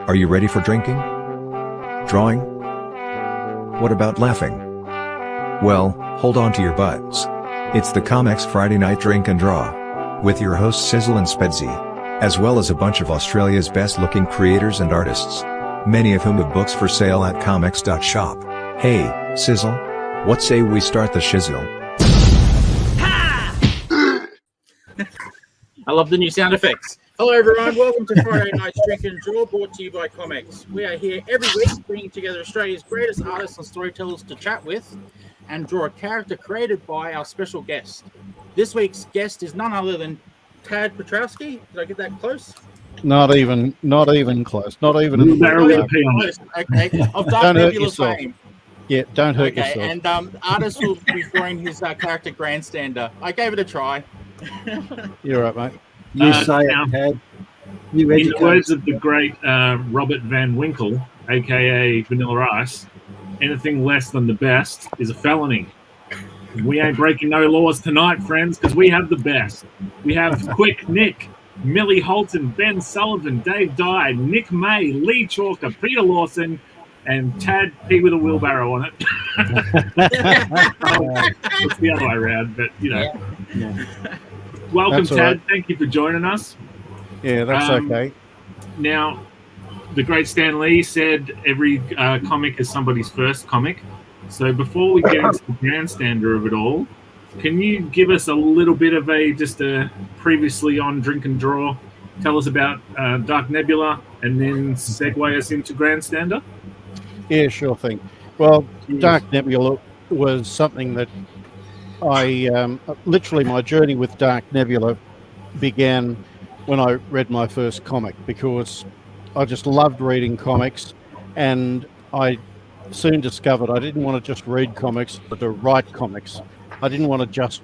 Are you ready for drinking? Drawing? What about laughing? Well, hold on to your butts. It's the ComX's Friday Night Drink and Draw, with your hosts Sizzle and Spedsy, as well as a bunch of Australia's best-looking creators and artists, many of whom have books for sale at ComX.shop. Hey, Sizzle, what say we start the shizzle? I love the new sound effects. Hello, everyone. Welcome to Friday Night's Drink and Draw, brought to you by ComX. We are here every week bringing together Australia's greatest artists and storytellers to chat with and draw a character created by our special guest. This week's guest is none other than Tad Pietrzykowski. Did I get that close? Not even close. Not even in the close. Okay. Of Dark Nebula fame. Yeah, don't hurt yourself. And the artist will be drawing his character Grandstander. I gave it a try. You're right, mate. You say it, Tad. In the words of the great Robert Van Winkle, a.k.a. Vanilla Ice, anything less than the best is a felony. We ain't breaking no laws tonight, friends, because we have the best. We have Quick Nick, Millie Holter, Ben Sullivan, Dave Dye, Nick May, Lee Chalker, Peter Lawson, and Tad P with a wheelbarrow on it. It's the other way around, but you know. Yeah. Welcome, That's Tad. right. Thank you for joining us. Yeah, that's okay. Now, the great Stan Lee said every comic is somebody's first comic. So before we get into the grandstander of it all, can you give us a little bit of a previously on Drink and Draw? Tell us about Dark Nebula and then segue us into Grandstander? Yeah, sure thing. Well, Dark Nebula was something that I literally my journey with Dark Nebula began when I read my first comic, because I just loved reading comics, and I soon discovered I didn't want to just read comics, but to write comics. I didn't want to just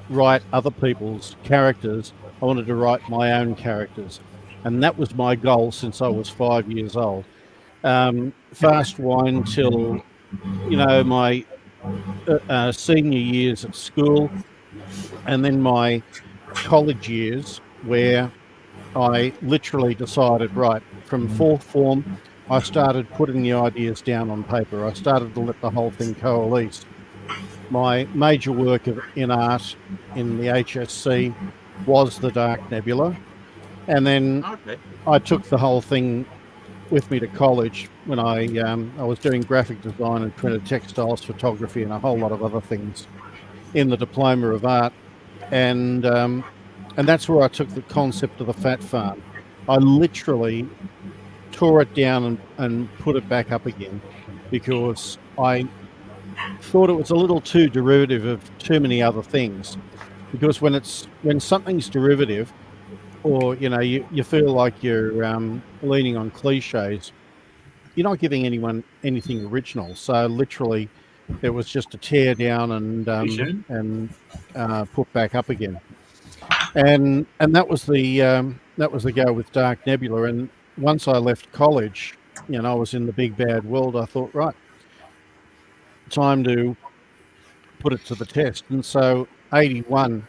write other people's characters. I wanted to write my own characters, and that was my goal since I was 5 years old. Fast wind till my senior years at school, and then my college years, where I literally decided, right, from fourth form, I started putting the ideas down on paper. I started to let the whole thing coalesce. My major work in art in the HSC was the Dark Nebula, and then I took the whole thing with me to college when I was doing graphic design and printed textiles photography and a whole lot of other things in the Diploma of Art, and that's where I took the concept of the Fat Farm. I literally tore it down and put it back up again, because I thought it was a little too derivative of too many other things. Because when something's derivative, or you feel like you're leaning on cliches, you're not giving anyone anything original. So literally, it was just a tear down and put back up again. And that was the go with Dark Nebula. And once I left college, I was in the big bad world. I thought, right, time to put it to the test. And so 81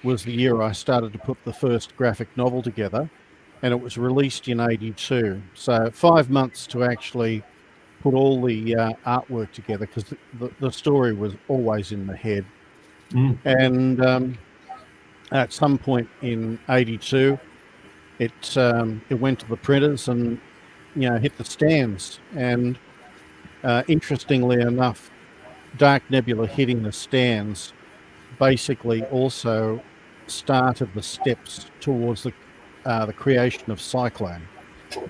was the year I started to put the first graphic novel together, and it was released in 82. So 5 months to actually put all the artwork together, because the story was always in the head. And at some point in 82, it went to the printers and hit the stands. And interestingly enough, Dark Nebula hitting the stands basically also started the steps towards the creation of Cyclone,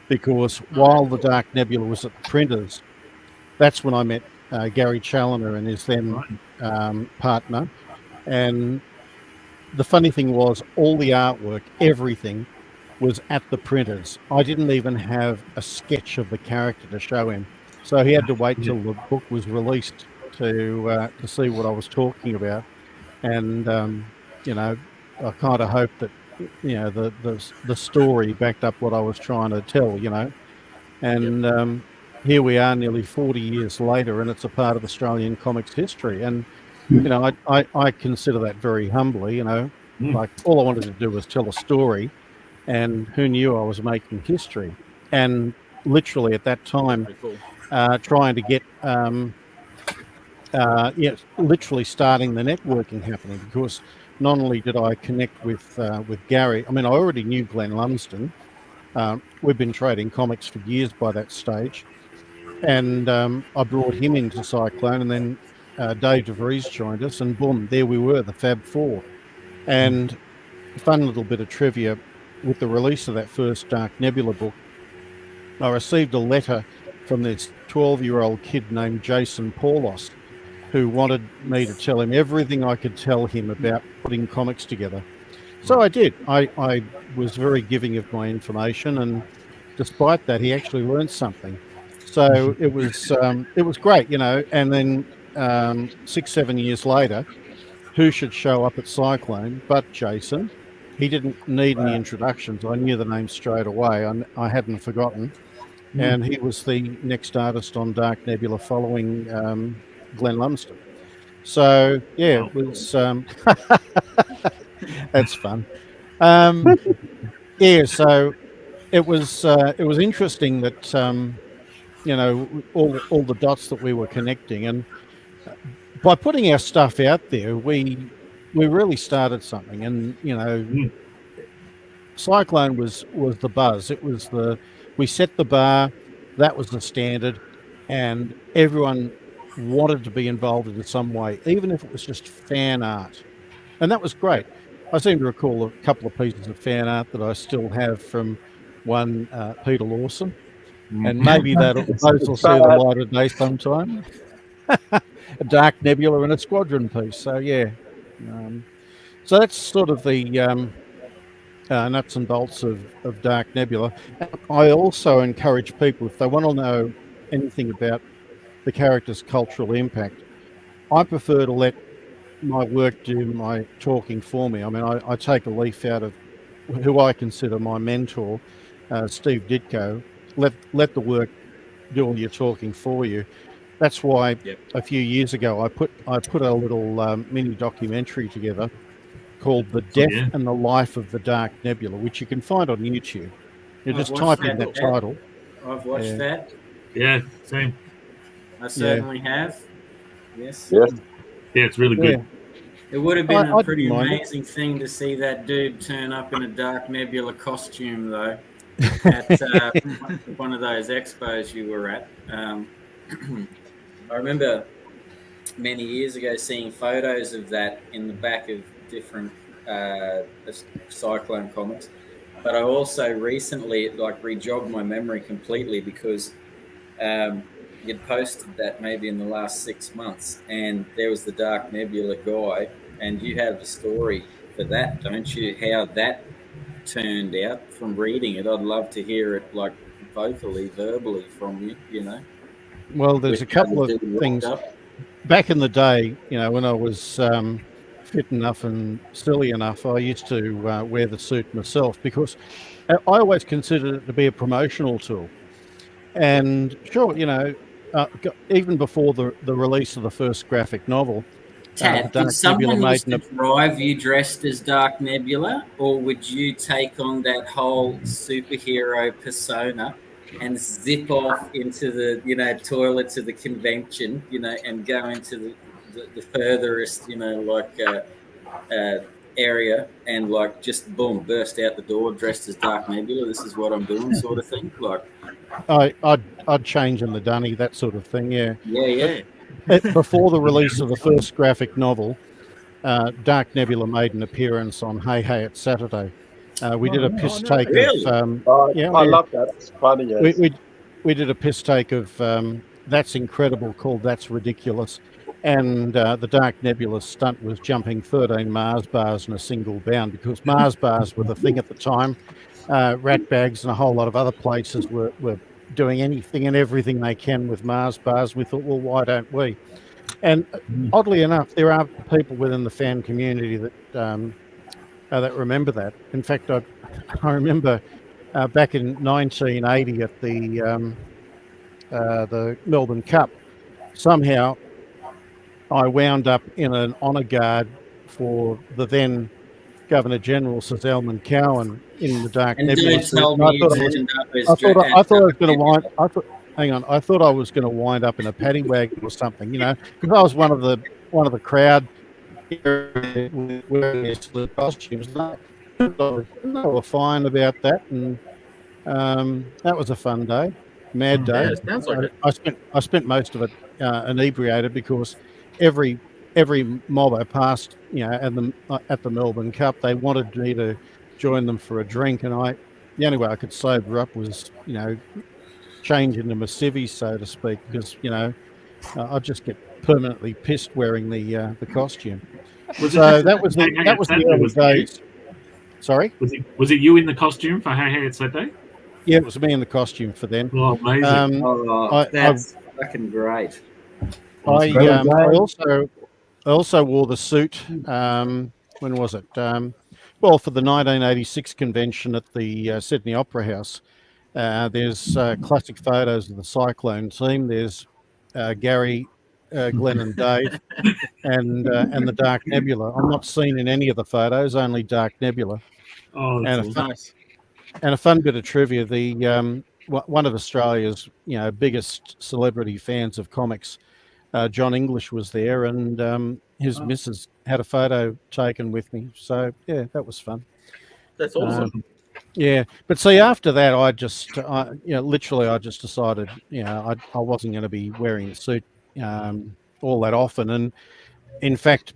because while the Dark Nebula was at the printers, that's when I met Gary Challoner and his then partner. And the funny thing was, all the artwork, everything was at the printers. I didn't even have a sketch of the character to show him, so he had to wait till the book was released to see what I was talking about. And I kind of hoped that the story backed up what I was trying to tell, and here we are nearly 40 years later, and it's a part of Australian comics history. And I consider that very humbly. Like, all I wanted to do was tell a story, and who knew I was making history. And literally at that time, Very cool. trying to get, literally starting the networking happening, because not only did I connect with Gary, I mean, I already knew Glenn Lumsden. We've been trading comics for years by that stage. And I brought him into Cyclone, and then Dave DeVries joined us, and boom, there we were, the Fab Four. And a fun little bit of trivia, with the release of that first Dark Nebula book, I received a letter from this 12-year-old kid named Jason Paulos, who wanted me to tell him everything I could tell him about putting comics together. So I did. I was very giving of my information, and despite that, he actually learned something. So it was great, you know. And then 6-7 years later, who should show up at Cyclone but Jason? He didn't need any introductions. I knew the name straight away. I hadn't forgotten. And he was the next artist on Dark Nebula following Glenn Lumsden. So yeah, it was that's fun. Yeah, so it was interesting that you know, all the dots that we were connecting, and by putting our stuff out there, we really started something. And you know, Cyclone was the buzz. It was we set the bar. That was the standard, and everyone wanted to be involved in some way, even if it was just fan art, and that was great. I seem to recall a couple of pieces of fan art that I still have from one Peter Lawson, and maybe those will see the light of day sometime. A Dark Nebula and a Squadron piece. So yeah, so that's sort of the nuts and bolts of Dark Nebula. I also encourage people, if they want to know anything about the character's cultural impact, I prefer to let my work do my talking for me. I mean, I take a leaf out of who I consider my mentor, Steve Ditko. Let the work do all your talking for you. That's why a few years ago I put a little mini documentary together called "The Death and the Life of the Dark Nebula," which you can find on YouTube. You just type in that title. I've watched that. Yeah, same. I certainly have. Yes. Yes. Yeah, it's really good. It would have been a I'd pretty mind it. amazing thing to see that dude turn up in a Dark Nebula costume, though, at one of those expos you were at. I remember many years ago seeing photos of that in the back of different Cyclone comics, but I also recently rejogged my memory completely because you'd posted that maybe in the last 6 months, and there was the Dark Nebula guy, and you have a story for that, don't you? How that turned out from reading it. I'd love to hear it vocally, verbally from you, you know. Well, there's a couple of things. Back in the day, you know, when I was fit enough and silly enough, I used to wear the suit myself because I always considered it to be a promotional tool. And sure, you know, even before the release of the first graphic novel, Tad, did someone used to drive you dressed as Dark Nebula, or would you take on that whole superhero persona and zip off into the, you know, toilets of the convention, you know, and go into the furthest, you know, area and just boom, burst out the door dressed as Dark Nebula? This is what I'm doing, sort of thing. I'd change in the dunny, that sort of thing. Yeah. Before the release of the first graphic novel, Dark Nebula made an appearance on Hey Hey It's Saturday. We did a piss take of I love that. It's funny. Yes. We did a piss take of That's Incredible called That's Ridiculous, and the Dark Nebula stunt was jumping 13 Mars bars in a single bound, because Mars bars were the thing at the time. Rat bags and a whole lot of other places were doing anything and everything they can with Mars bars. We thought, well, why don't we? And oddly enough, there are people within the fan community that remember that. In fact, I remember back in 1980 at the Melbourne Cup, somehow I wound up in an honour guard for the then Governor General Sir Zelman Cowen in the Dark Nebula. Don't tell me you ended up as I thought I was going to Nebula. wind. I thought I was going to wind up in a paddy wagon or something, because I was one of the crowd wearing their slip costumes. They were fine about that, and that was a fun day, mad day. Yeah, it sounds like it. I spent most of it inebriated because every mob I passed, at the Melbourne Cup, they wanted me to join them for a drink, and the only way I could sober up was, change into my civvies, so to speak, because I'd just get permanently pissed wearing the costume. That was the early days. Sorry? Was it you in the costume for Hey Hey It's That Day? Yeah, it was me in the costume for then. Oh, amazing. That's fucking great. I also wore the suit. When was it? For the 1986 convention at the Sydney Opera House. There's classic photos of the Cyclone team. There's Gary, Glenn, and Dave, and the Dark Nebula. I'm not seen in any of the photos, only Dark Nebula. Oh, that's Nice. And a fun bit of trivia: the one of Australia's biggest celebrity fans of comics, John English, was there, and his missus had a photo taken with me. So yeah, that was fun. That's awesome. Yeah, but see, after that, I just decided, I wasn't going to be wearing the suit all that often. And in fact,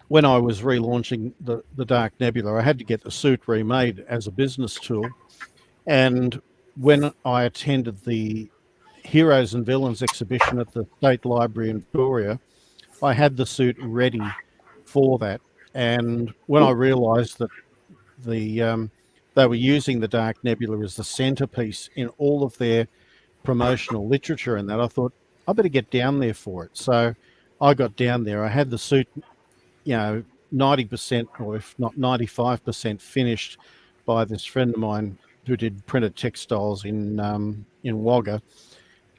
when I was relaunching the Dark Nebula, I had to get the suit remade as a business tool. And when I attended the Heroes and Villains exhibition at the State Library in Victoria, I had the suit ready for that. And when I realised that they were using the Dark Nebula as the centerpiece in all of their promotional literature and that, I thought, I better get down there for it. So I got down there. I had the suit, 90% or if not 95% finished by this friend of mine who did printed textiles in Wagga.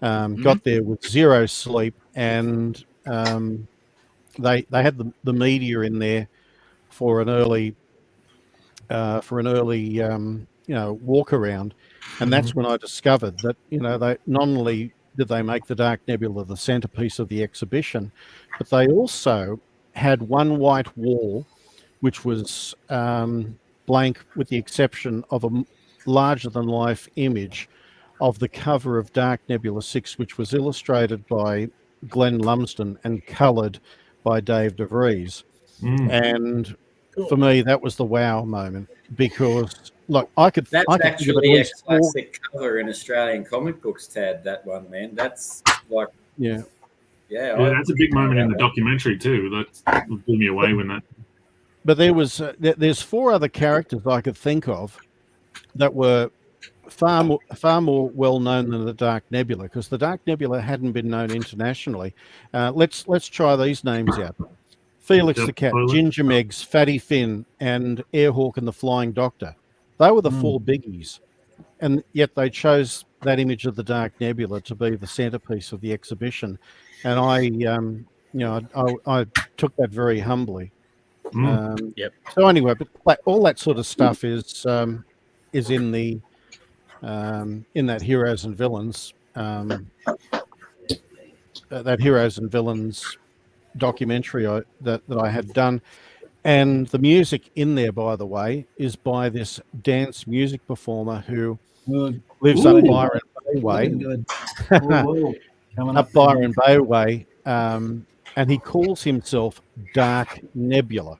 Got there with zero sleep, and they had the media in there for an early walk around, and that's when I discovered that they not only did they make the Dark Nebula the centerpiece of the exhibition, but they also had one white wall which was blank, with the exception of a larger than life image of the cover of Dark Nebula 6, which was illustrated by Glenn Lumsden and coloured by Dave DeVries. And for me, that was the wow moment, because look, that's actually a classic cover in Australian comic books, Tad. That one, man, that's like yeah, that's a big moment in the documentary too. That blew me away when that. But there's 4 other characters I could think of that were far more well known than the Dark Nebula, because the Dark Nebula hadn't been known internationally. Let's try these names out. Felix the Cat, Ginger Meggs, Fatty Finn, and Airhawk and the Flying Doctor. They were the 4 biggies, and yet they chose that image of the Dark Nebula to be the centerpiece of the exhibition. And I took that very humbly. So anyway, but all that sort of stuff is in the in that Heroes and Villains documentary that I had done. And the music in there, by the way, is by this dance music performer who lives up Byron Bay Way. Up Byron Bay Way, and he calls himself Dark Nebula.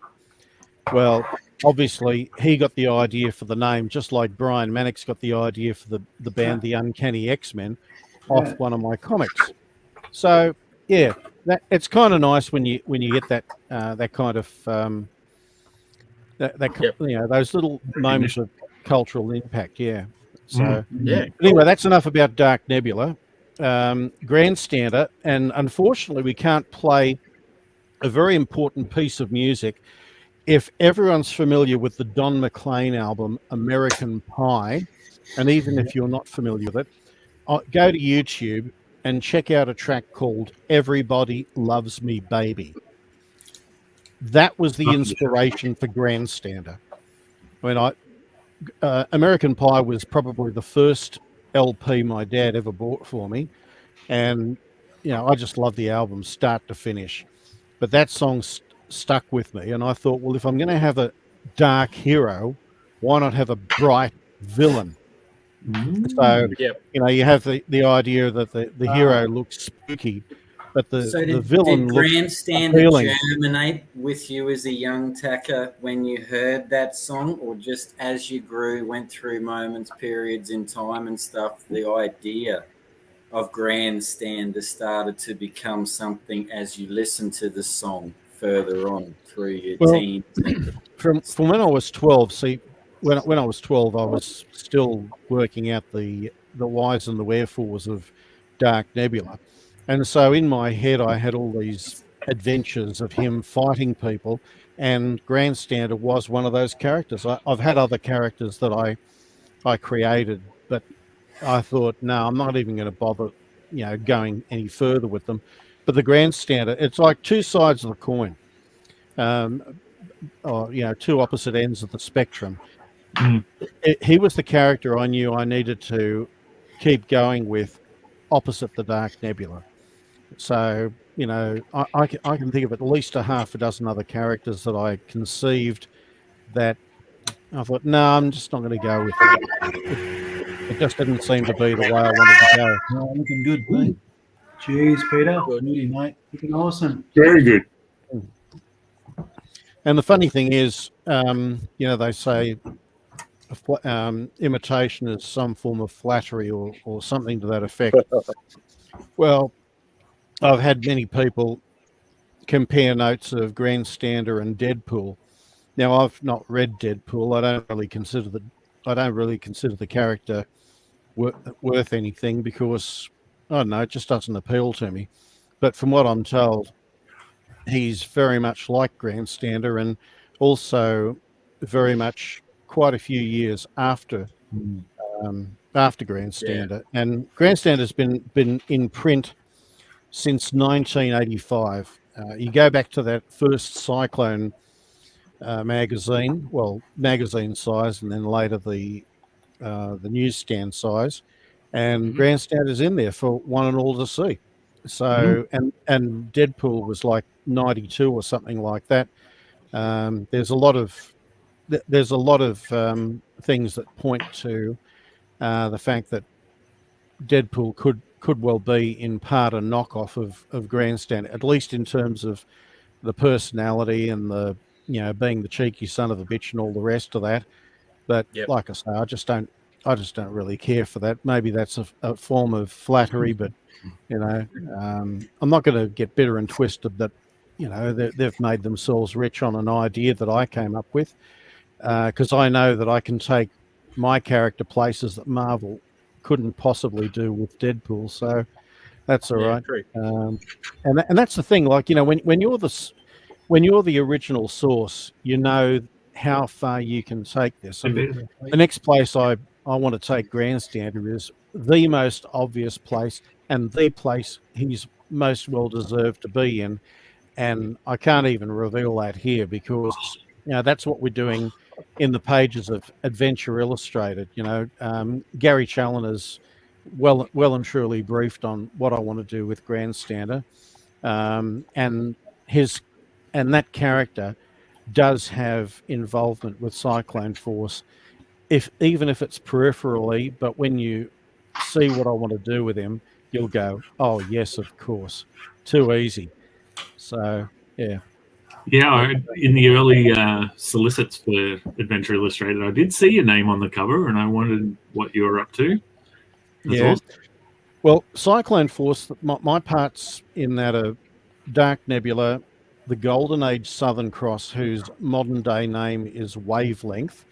Well, obviously, he got the idea for the name, just like Brian Mannix got the idea for the band The Uncanny X-Men off one of my comics. So, yeah, it's kind of nice when you get that kind of those little moments of cultural impact. Yeah. So anyway, that's enough about Dark Nebula. Grandstander, and unfortunately, we can't play a very important piece of music. If everyone's familiar with the Don McLean album American Pie, and even if you're not familiar with it, go to YouTube and check out a track called Everybody Loves Me Baby. that was the inspiration for Grandstander. I mean, American Pie was probably the first LP my dad ever bought for me, and I just love the album start to finish. But that song stuck with me, and I thought, well, if I'm going to have a dark hero, why not have a bright villain? So you have the idea that the hero looks spooky, but the villain did looks Grandstander germinate with you as a young tacker when you heard that song, or just as you grew, went through moments, periods in time and stuff, the idea of Grandstander started to become something as you listened to the song further on through your teens? From when I was 12, see, when I was 12, I was still working out the whys and the wherefores of Dark Nebula. And so in my head, I had all these adventures of him fighting people, and Grandstander was one of those characters. I've had other characters that I created, but I thought, no, I'm not even going to bother, going any further with them. But the Grandstander, it's like two sides of the coin, two opposite ends of the spectrum. He was the character I knew I needed to keep going with opposite the Dark Nebula. So, I can think of at least a half a dozen other characters that I conceived that I thought, no, I'm just not going to go with it. It just didn't seem to be the way I wanted to go. Oh, looking good, mate. Jeez, Peter. Good, mate. Looking awesome. Very good. And the funny thing is, they say imitation is some form of flattery or something to that effect. Well, I've had many people compare notes of Grandstander and Deadpool. Now, I've not read Deadpool. I don't really consider the character worth anything because, I don't know, it just doesn't appeal to me. But from what I'm told, he's very much like Grandstander, and also very much quite a few years after Grandstander. Yeah. And Grandstander's been in print since 1985. You go back to that first Cyclone magazine, magazine size, and then later the newsstand size, and Grandstander's in there for one and all to see. So, and Deadpool was like 92 or something like that. There's a lot of things that point to the fact that Deadpool could well be in part a knockoff of Grandstander, at least in terms of the personality and the being the cheeky son of a bitch and all the rest of that. But like I say, I just don't really care for that. Maybe that's a form of flattery, but I'm not going to get bitter and twisted that they've made themselves rich on an idea that I came up with, because I know that I can take my character places that Marvel couldn't possibly do with Deadpool. So that's all right. And that's the thing. Like when you're the original source, how far you can take this. And the next place I want to take Grandstander is the most obvious place and the place he's most well deserved to be in. And I can't even reveal that here because that's what we're doing in the pages of Adventure Illustrated. Gary Challoner's well and truly briefed on what I want to do with Grandstander, and that character does have involvement with Cyclone Force, even if it's peripherally. But when you see what I want to do with him, you'll go, "Oh yes, of course, too easy." So yeah. Yeah, in the early solicits for Adventure Illustrated, I did see your name on the cover, and I wondered what you were up to. That's awesome. Well, Cyclone Force, my parts in that are Dark Nebula, the Golden Age Southern Cross, whose modern-day name is Wavelength,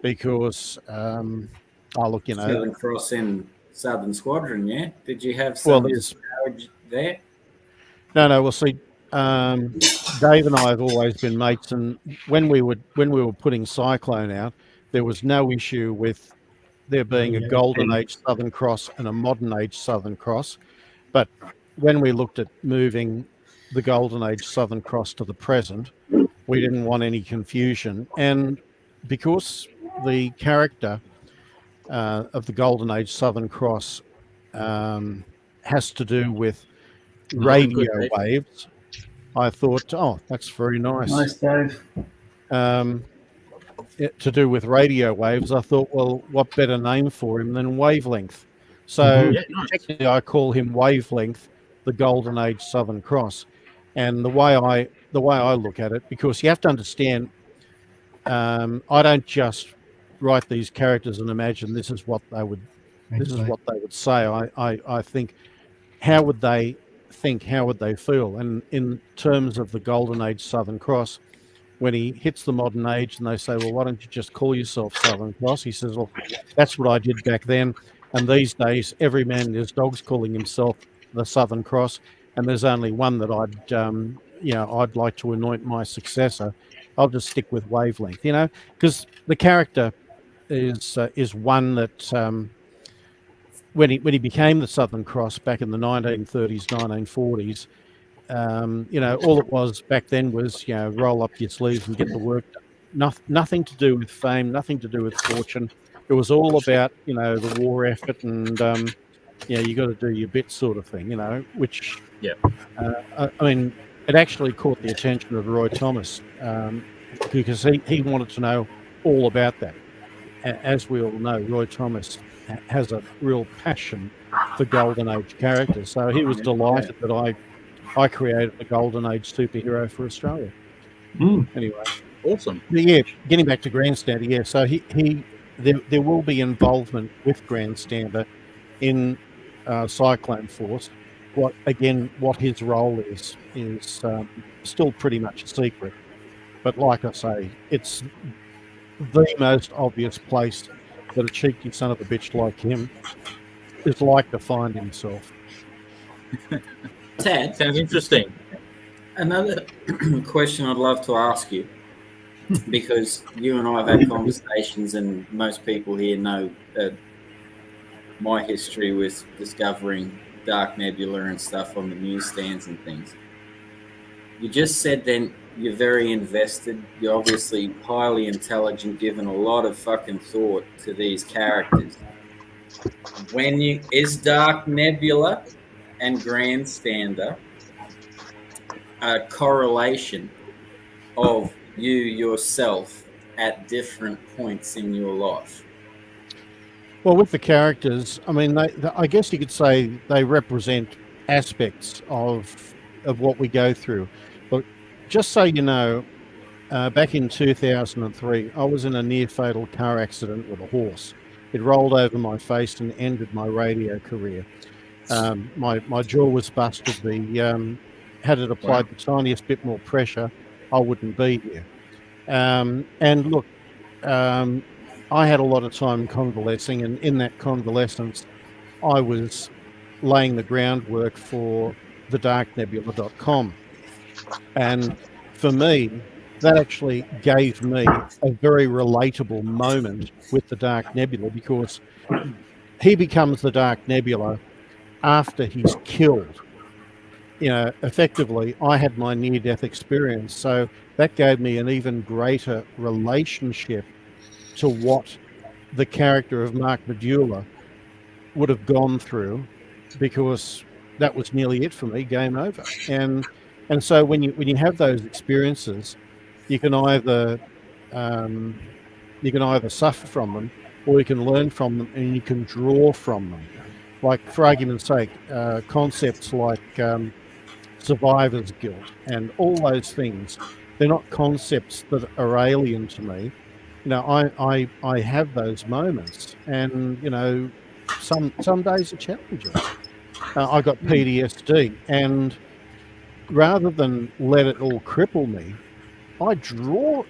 because, Southern Cross in Southern Squadron, yeah? Did you have some there? No, well, see, Dave and I have always been mates, and when we were putting Cyclone out, there was no issue with there being a Golden Age Southern Cross and a Modern Age Southern Cross. But when we looked at moving the Golden Age Southern Cross to the present, We didn't want any confusion. And because the character of the Golden Age Southern Cross has to do with radio waves, I thought, oh, that's very nice. Nice, Dave. To do with radio waves, I thought, well, what better name for him than Wavelength? So technically I call him Wavelength, the Golden Age Southern Cross. And the way I look at it, because you have to understand, I don't just write these characters and imagine this is what they would say. I think, how would they think? How would they feel? And in terms of the Golden Age Southern Cross, when he hits the modern age and they say, well, why don't you just call yourself Southern Cross? He says, well, that's what I did back then. And these days, every man and his dog's calling himself the Southern Cross. And there's only one that I'd like to anoint my successor. I'll just stick with Wavelength, because the character is one that when he became the Southern Cross back in the 1930s, 1940s, all it was back then was, roll up your sleeves and get the work done. Nothing to do with fame, nothing to do with fortune. It was all about, the war effort and, you got to do your bit sort of thing, which, I mean, it actually caught the attention of Roy Thomas because he wanted to know all about that. As we all know, Roy Thomas has a real passion for Golden Age characters. So he was delighted that I created a Golden Age superhero for Australia. Anyway, awesome. Getting back to Grandstander, so there will be involvement with Grandstander in Cyclone Force. What his role is still pretty much a secret. But like I say, it's the most obvious place that a cheeky son of a bitch like him is like to find himself. Tad, sounds interesting. Another question I'd love to ask you, because you and I have had conversations, and most people here know my history with discovering Dark Nebula and stuff on the newsstands and things. You just said then you're very invested. You're obviously highly intelligent, given a lot of fucking thought to these characters. Is Dark Nebula and Grandstander a correlation of you yourself at different points in your life? Well, with the characters, I mean, I guess you could say they represent aspects of what we go through. But just so you know, back in 2003, I was in a near-fatal car accident with a horse. It rolled over my face and ended my radio career. My jaw was busted. Had it applied the tiniest bit more pressure, I wouldn't be here. And look, I had a lot of time convalescing, and in that convalescence, I was laying the groundwork for thedarknebula.com. And for me, that actually gave me a very relatable moment with the Dark Nebula, because he becomes the Dark Nebula after he's killed. Effectively, I had my near-death experience, so that gave me an even greater relationship to what the character of Mark Medulla would have gone through, because that was nearly it for me, game over. And so when you have those experiences, you can either suffer from them, or you can learn from them, and you can draw from them. Like, for argument's sake, concepts like survivor's guilt and all those things, they're not concepts that are alien to me. I have those moments, and some days are challenging. I got PTSD, and rather than let it all cripple me, I draw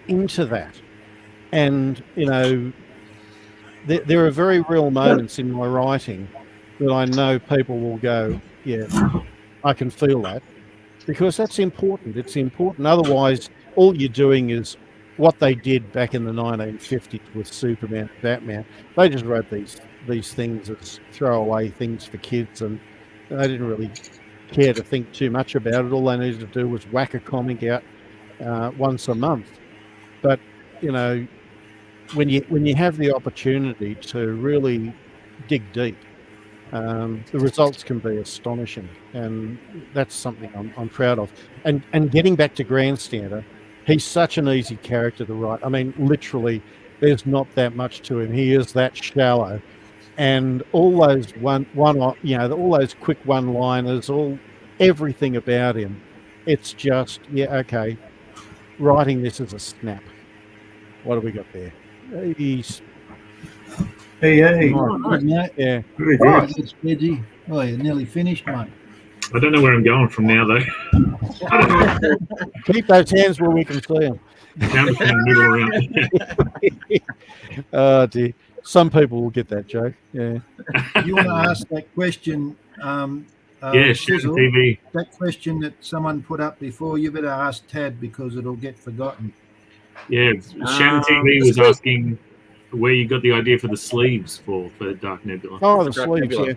into that. And there are very real moments in my writing that I know people will go, yeah, I can feel that, because that's important. It's important. Otherwise, all you're doing is what they did back in the 1950s with Superman and Batman. They just wrote these things as throwaway things for kids, and they didn't really care to think too much about it. All they needed to do was whack a comic out once a month. But when you have the opportunity to really dig deep, the results can be astonishing, and that's something I'm proud of. And getting back to Grandstander, he's such an easy character to write. I mean, literally, there's not that much to him. He is that shallow, and all those all those quick one-liners, everything about him, it's just okay. Writing this is a snap. What have we got there? He's Hey, good, mate. Yeah. Very good. It's Reggie. Oh, you're nearly finished, mate. I don't know where I'm going from now, though. Keep those hands where we can see them. Down the middle around. Oh, dear. Some people will get that joke. Yeah. You want to ask that question? Sizzle, TV. That question that someone put up before, you better ask Tad because it'll get forgotten. Yeah, Shannon TV was asking where you got the idea for the sleeves for Dark Nebula. Oh, the sleeves, Nebula. Yeah.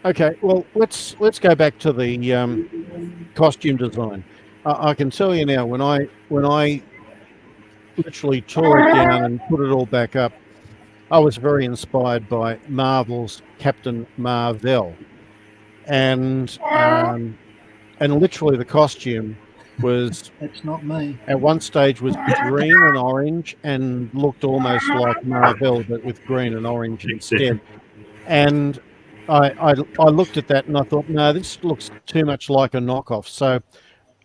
Okay, well, let's go back to the costume design. I can tell you now, when I literally tore it down and put it all back up, I was very inspired by Marvel's Captain Marvel, and literally the costume was, that's not me, at one stage was green and orange and looked almost like Marvel, but with green and orange instead. And I looked at that and I thought, no, this looks too much like a knockoff. So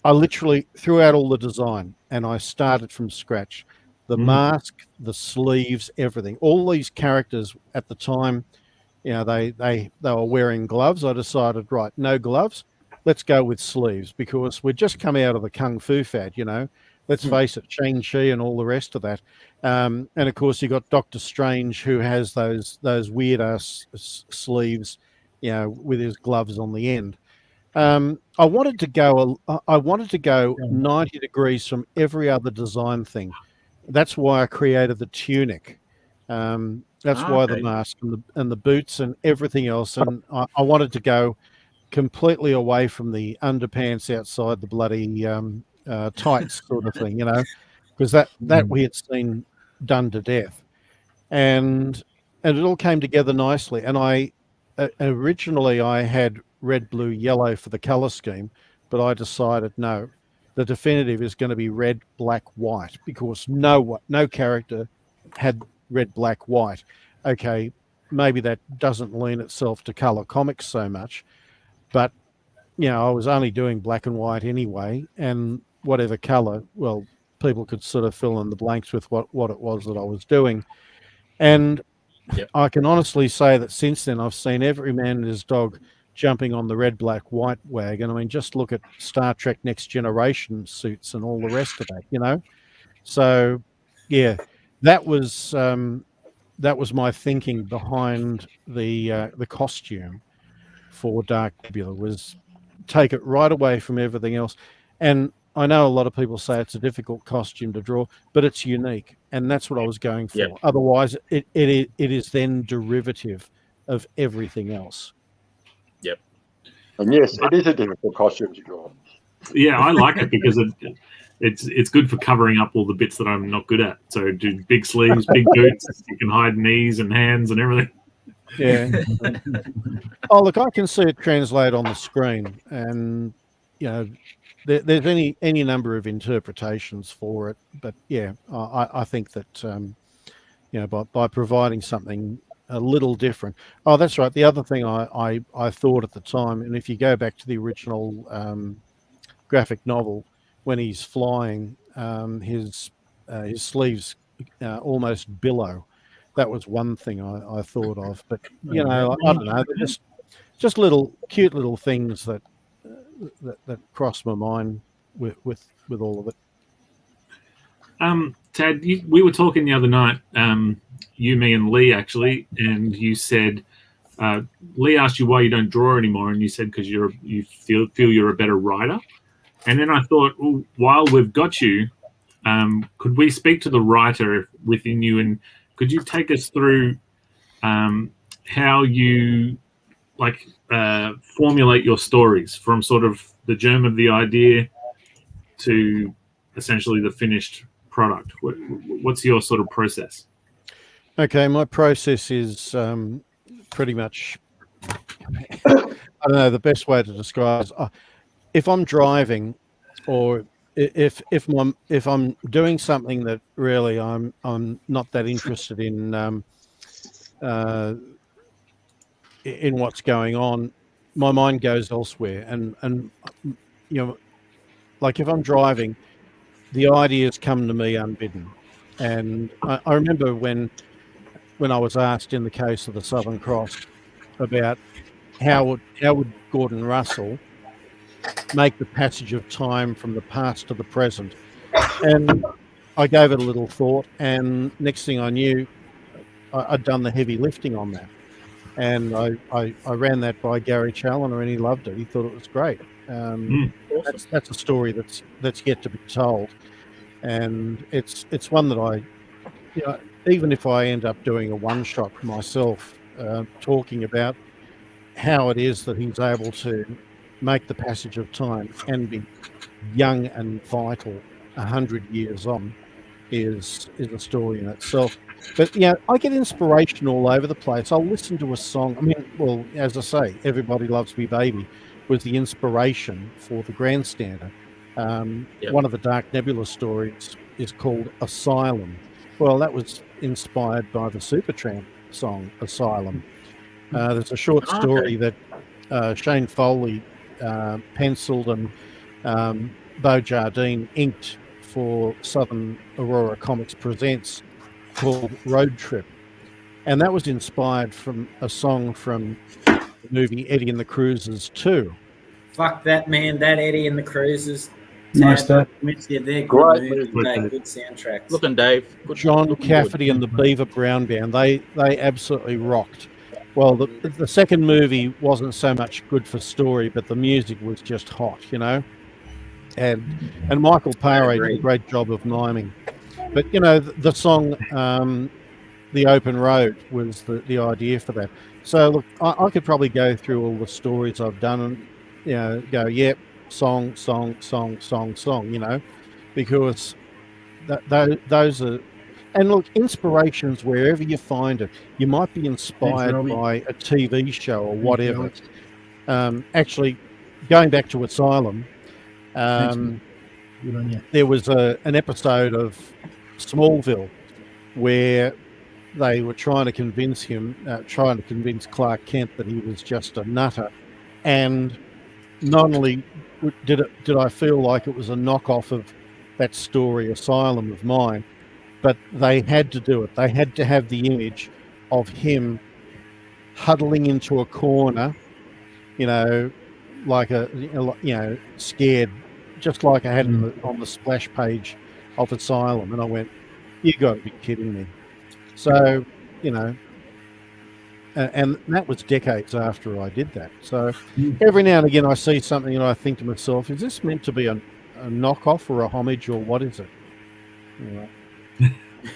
I literally threw out all the design and I started from scratch. The mask, the sleeves, everything. All these characters at the time, they were wearing gloves. I decided, right, no gloves. Let's go with sleeves because we'd just come out of the Kung Fu fad, Let's face it, Shang-Chi and all the rest of that. And, of course, you got Doctor Strange who has those weird-ass sleeves, with his gloves on the end. I wanted to go 90 degrees from every other design thing. That's why I created the tunic. That's why the mask and the boots and everything else. And I wanted to go completely away from the underpants outside the bloody tights sort of thing, because that we had seen done to death. And it all came together nicely. And I originally had red, blue, yellow for the color scheme, but I decided no, the definitive is going to be red, black, white, because no character had red, black, white. Okay, maybe that doesn't lend itself to color comics so much, but I was only doing black and white anyway, and whatever color, well, people could sort of fill in the blanks with what it was that I was doing. And I can honestly say that since then I've seen every man and his dog jumping on the red, black, white wagon. I mean, just look at Star Trek Next Generation suits and all the rest of that, So, yeah, that was my thinking behind the costume for Dark Nebula, was take it right away from everything else. And I know a lot of people say it's a difficult costume to draw, but it's unique, and that's what I was going for. Yep. Otherwise, it is then derivative of everything else. Yep. And yes, it is a difficult costume to draw. Yeah, I like it because it's good for covering up all the bits that I'm not good at. So do big sleeves, big boots, you can hide knees and hands and everything. Yeah. Oh, look, I can see it translate on the screen, and there's any number of interpretations for it. But yeah, I think that by providing something a little different. Oh, that's right. The other thing I thought at the time, and if you go back to the original graphic novel, when he's flying, his sleeves almost billow. That was one thing I thought of, but I don't know. They're just little cute little things that cross my mind with all of it. Tad, we were talking the other night, you, me, and Lee actually, and you said Lee asked you why you don't draw anymore, and you said because you feel you're a better writer. And then I thought, well, while we've got you, could we speak to the writer within you, and could you take us through how you formulate your stories from sort of the germ of the idea to essentially the finished product? What's your sort of process? Okay, my process is pretty much, I don't know, the best way to describe it is if I'm driving, or if I'm doing something that really I'm not that interested in what's going on, my mind goes elsewhere, and like if I'm driving, the ideas come to me unbidden. And I remember when I was asked in the case of the Southern Cross about how would Gordon Russell make the passage of time from the past to the present, and I gave it a little thought, and next thing I knew, I'd done the heavy lifting on that, and I ran that by Gary Challoner, and he loved it. He thought it was great. That's a story that's yet to be told, and it's one that even if I end up doing a one shot myself, talking about how it is that he's able to make the passage of time and be young and vital 100 years on is a story in itself. But I get inspiration all over the place. I'll listen to a song. I mean, well, as I say, Everybody Loves Me Baby was the inspiration for the Grandstander. One of the Dark Nebula stories is called Asylum. Well, that was inspired by the Supertramp song Asylum. There's a short story that Shane Foley penciled and Bo Jardine inked for Southern Aurora Comics Presents called Road Trip. And that was inspired from a song from the movie Eddie and the Cruisers 2. Fuck that, man. That Eddie and the Cruisers. Nice stuff. They're good Great. movies, good soundtracks. Looking, Dave. John Cafferty and the Beaver Brown Band, they absolutely rocked. Well, the second movie wasn't so much good for story, but the music was just hot, And Michael Paré did a great job of miming. But, the song, The Open Road, was the idea for that. So, look, I could probably go through all the stories I've done and, go, yep, song, because those are... And look, inspirations wherever you find it. You might be inspired by a TV show or whatever. Actually, going back to Asylum, there was an episode of Smallville where they were trying to convince Clark Kent that he was just a nutter. And not only did I feel like it was a knockoff of that story, Asylum, of mine, but they had to do it. They had to have the image of him huddling into a corner, like scared, just like I had on the splash page of Asylum. And I went, you got to be kidding me. So, and that was decades after I did that. So every now and again I see something and I think to myself, is this meant to be a knockoff or a homage, or what is it?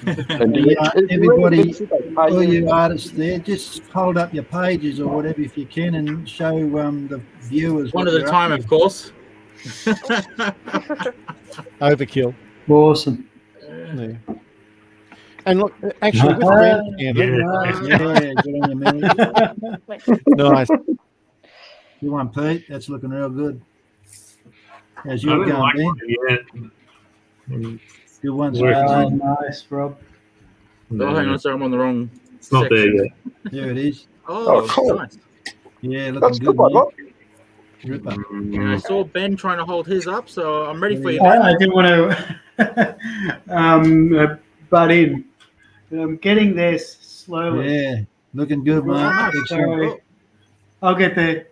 And everybody, all you artists there, just hold up your pages or whatever if you can, and show the viewers. One at a time, of course. Overkill. Awesome. Yeah. And look, actually, with Grandstander, good on you, Millie. Nice. You want Pete? That's looking real good. How's I your don't like going, it Ben? yet. Good one. Nice, Rob. Oh, hang on, sorry, I'm on the wrong. It's not there yet. There it is. Oh, cool. nice. Yeah, looking That's good. good, one, mate. Rob. Ripper. And I saw Ben trying to hold his up, so I'm ready for you. I didn't want to butt in. I'm getting there slowly. Yeah, looking good, mate. Nice. Excellent. So I'll get there.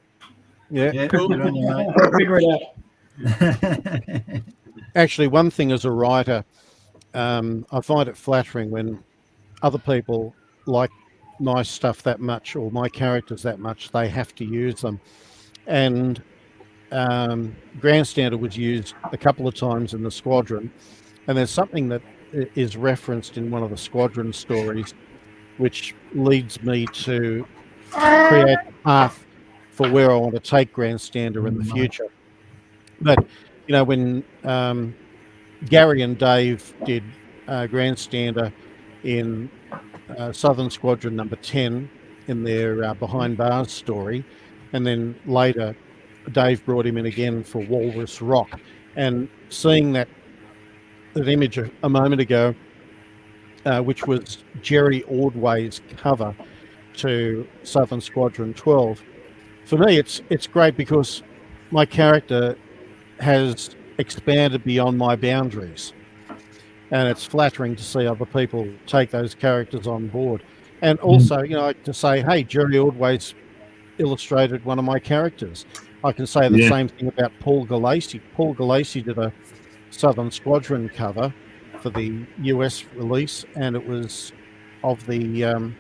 Yeah. Yeah, good on you, mate. I'll figure it out. Actually, one thing as a writer, I find it flattering when other people like my stuff that much, or my characters that much, they have to use them. And Grandstander was used a couple of times in the Squadron, and there's something that is referenced in one of the Squadron stories, which leads me to create a path for where I want to take Grandstander in the future. But, you know, when Gary and Dave did Grandstander in Southern Squadron number 10 in their Behind Bars story, and then later Dave brought him in again for Walrus Rock, and seeing that image a moment ago, which was Jerry Ordway's cover to Southern Squadron 12, for me it's great because my character has expanded beyond my boundaries, and it's flattering to see other people take those characters on board. And also, you know, like to say, hey, Jerry Ordway's illustrated one of my characters. I can say the same thing about Paul Galassi. Paul Galassi did a Southern Squadron cover for the US release, and it was of the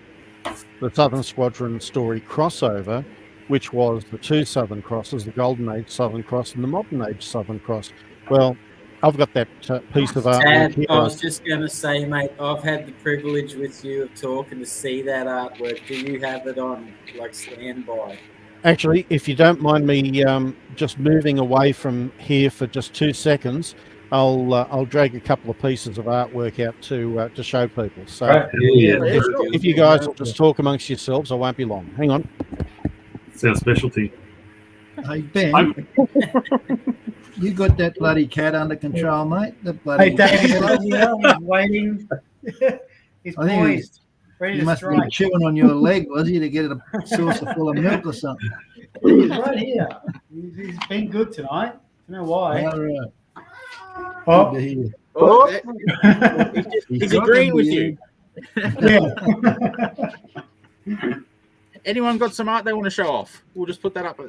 Southern Squadron story crossover, which was the two Southern Crosses, the Golden Age Southern Cross and the Modern Age Southern Cross. Well, I've got that piece of artwork Tad, here. I was just going to say, mate, I've had the privilege with you of talking to see that artwork. Do you have it on, like, standby? Actually, if you don't mind me just moving away from here for just 2 seconds, I'll drag a couple of pieces of artwork out to show people. So if you guys will just talk amongst yourselves, I won't be long. Hang on. It's our specialty. Hey, Ben, you got that bloody cat under control, mate? The bloody Hey, Dave, he's waiting. He's poised, ready you to must strike. be chewing on your leg, was he, to get a saucer full of milk or something? He's right here. He's been good tonight. I don't know why. All right. Oh, Good to hear. Oh, he's agreeing with you. yeah. Anyone got some art they want to show off? We'll just put that up.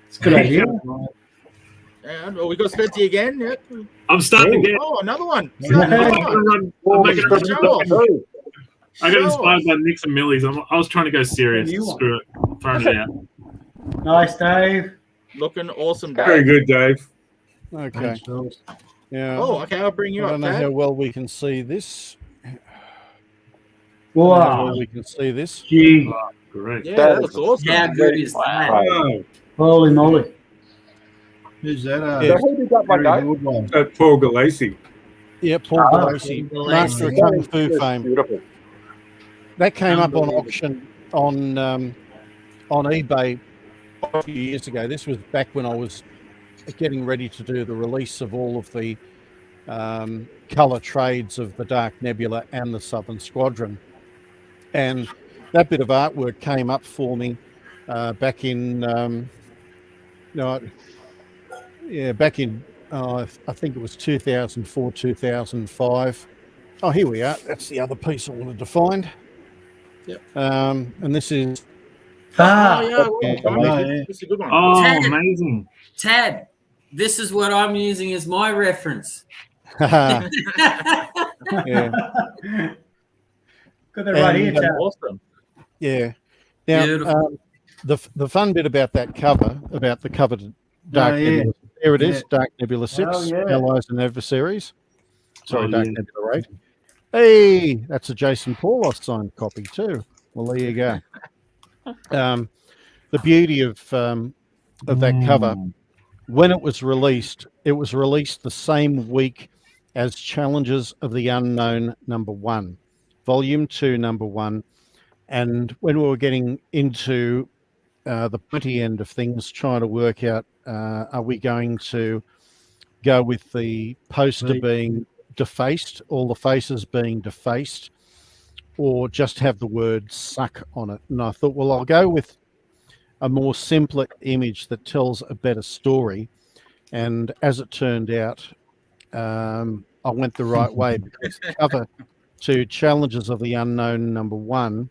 It's a good idea. And we got Spenty again. Yep. I'm starting again. Oh, another one. I'm making a Show off. I got inspired by Nick's and Millie's. I was trying to go serious. Screw it. I'm throwing it out. Nice, Dave. Looking awesome, Dave. Very good, Dave. Okay. Yeah. Oh, okay. I'll bring you I up, don't know Dad. how well we can see this. Wow. We can see this. Gee. Oh, great. Yeah, that looks awesome. How good is that? Wow. Holy moly. Who's that? Yeah. So who did that one, Very Dave? good one. Paul Galassi. Yeah, Paul Galassi, Paul master of Galassi. Kung Fu That's fame. beautiful. That came up on auction on eBay a few years ago. This was back when I was getting ready to do the release of all of the colour trades of the Dark Nebula and the Southern Squadron. And that bit of artwork came up for me back in, back in, I think it was 2004, 2005. Oh, here we are. That's the other piece I wanted to find. Yep. And this is... Ah. Oh, yeah. yeah. It's a good one. Oh, Tad. amazing. Tad, this is what I'm using as my reference. yeah. Got that right here, And, Tad. Awesome. Yeah. Now, Beautiful. the fun bit about that cover, about the cover to Dark yeah. Nebula, there it is, Yeah. Dark Nebula 6, Oh, yeah. Allies and Adversaries. Sorry, Oh, Dark yeah. Nebula 8. Hey, that's a Jason Paulos signed copy too. Well, there you go. The beauty of that cover, when it was released the same week as Challenges of the Unknown #1, Volume 2, #1. And when we were getting into the pointy end of things, trying to work out, are we going to go with the poster being defaced, all the faces being defaced, or just have the word suck on it? And I thought, well, I'll go with a more simpler image that tells a better story. And as it turned out, I went the right way, because the cover to Challenges of the Unknown #1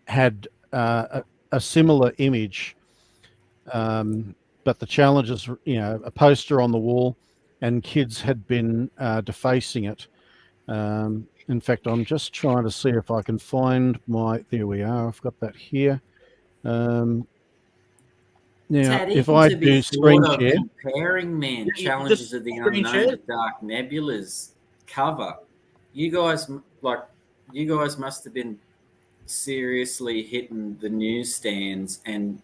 had a similar image, but the Challenges, a poster on the wall, and kids had been defacing it. In fact, I'm just trying to see if I can find there we are, I've got that here. Now, Tad, if even I to be do screen thought of share, comparing, man, Yeah, Challenges just of the screen Unknown share. to Dark Nebula's cover. You guys must have been seriously hitting the newsstands and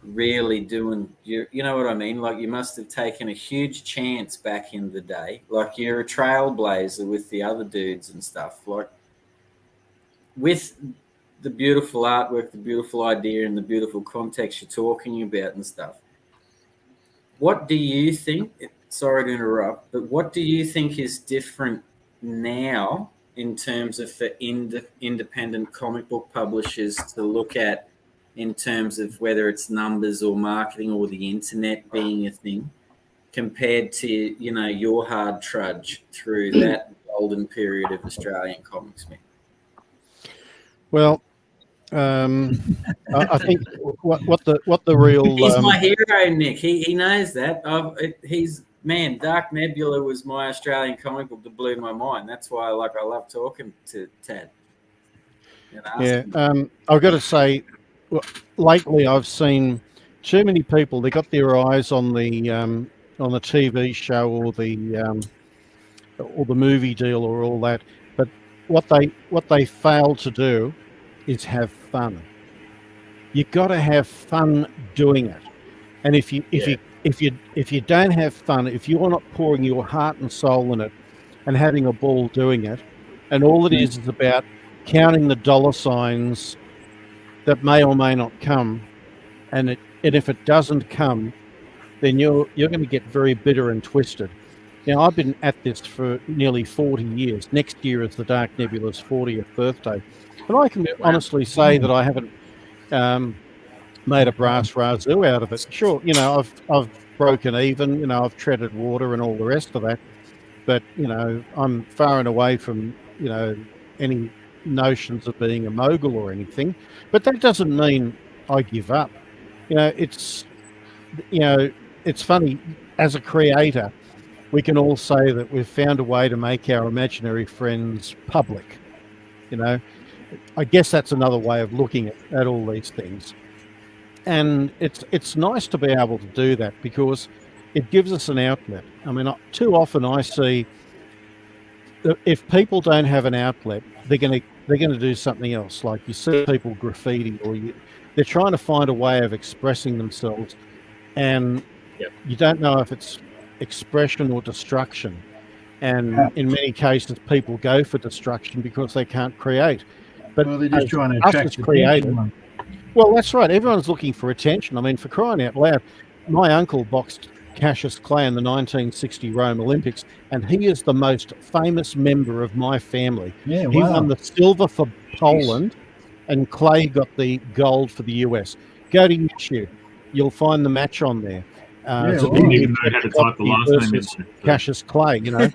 really doing you know what I mean? Like, you must have taken a huge chance back in the day. Like, you're a trailblazer with the other dudes and stuff. Like, with the beautiful artwork, the beautiful idea, and the beautiful context you're talking about and stuff. What do you think? Sorry to interrupt, but what do you think is different now in terms of for independent comic book publishers to look at, in terms of whether it's numbers or marketing or the internet being a thing, compared to, you know, your hard trudge through that golden period of Australian comics, man? Well, I think what the real he's my hero, Nick. He knows that. Man, Dark Nebula was my Australian comic book that blew my mind. That's why I love talking to Tad. I've got to say, lately I've seen too many people. They got their eyes on the TV show or the movie deal or all that, but what they fail to do is have fun. You've got to have fun doing it, and if you don't have fun, if you're not pouring your heart and soul in it and having a ball doing it, and all it is about counting the dollar signs that may or may not come, and if it doesn't come, then you're going to get very bitter and twisted. Now, I've been at this for nearly 40 years. Next year is the Dark Nebula's 40th birthday. And I can honestly say that I haven't made a brass razoo out of it. Sure, you know, I've broken even, you know, I've treaded water and all the rest of that. But, you know, I'm far and away from, you know, any notions of being a mogul or anything. But that doesn't mean I give up. You know, it's funny, as a creator, we can all say that we've found a way to make our imaginary friends public. You know, I guess that's another way of looking at all these things. And it's nice to be able to do that because it gives us an outlet. I mean, too often I see that if people don't have an outlet, they're going to do something else. Like you see people graffiti, or they're trying to find a way of expressing themselves, and you don't know if it's expression or destruction. And in many cases, people go for destruction because they can't create. But they're just trying to attract attention. Well, that's right. Everyone's looking for attention. I mean, for crying out loud, my uncle boxed Cassius Clay in the 1960 Rome Olympics, and he is the most famous member of my family. Yeah, he won the silver for Poland, and Clay got the gold for the US. Go to YouTube. You'll find the match on there. Didn't even know how to type the last name. Cassius Clay, you know.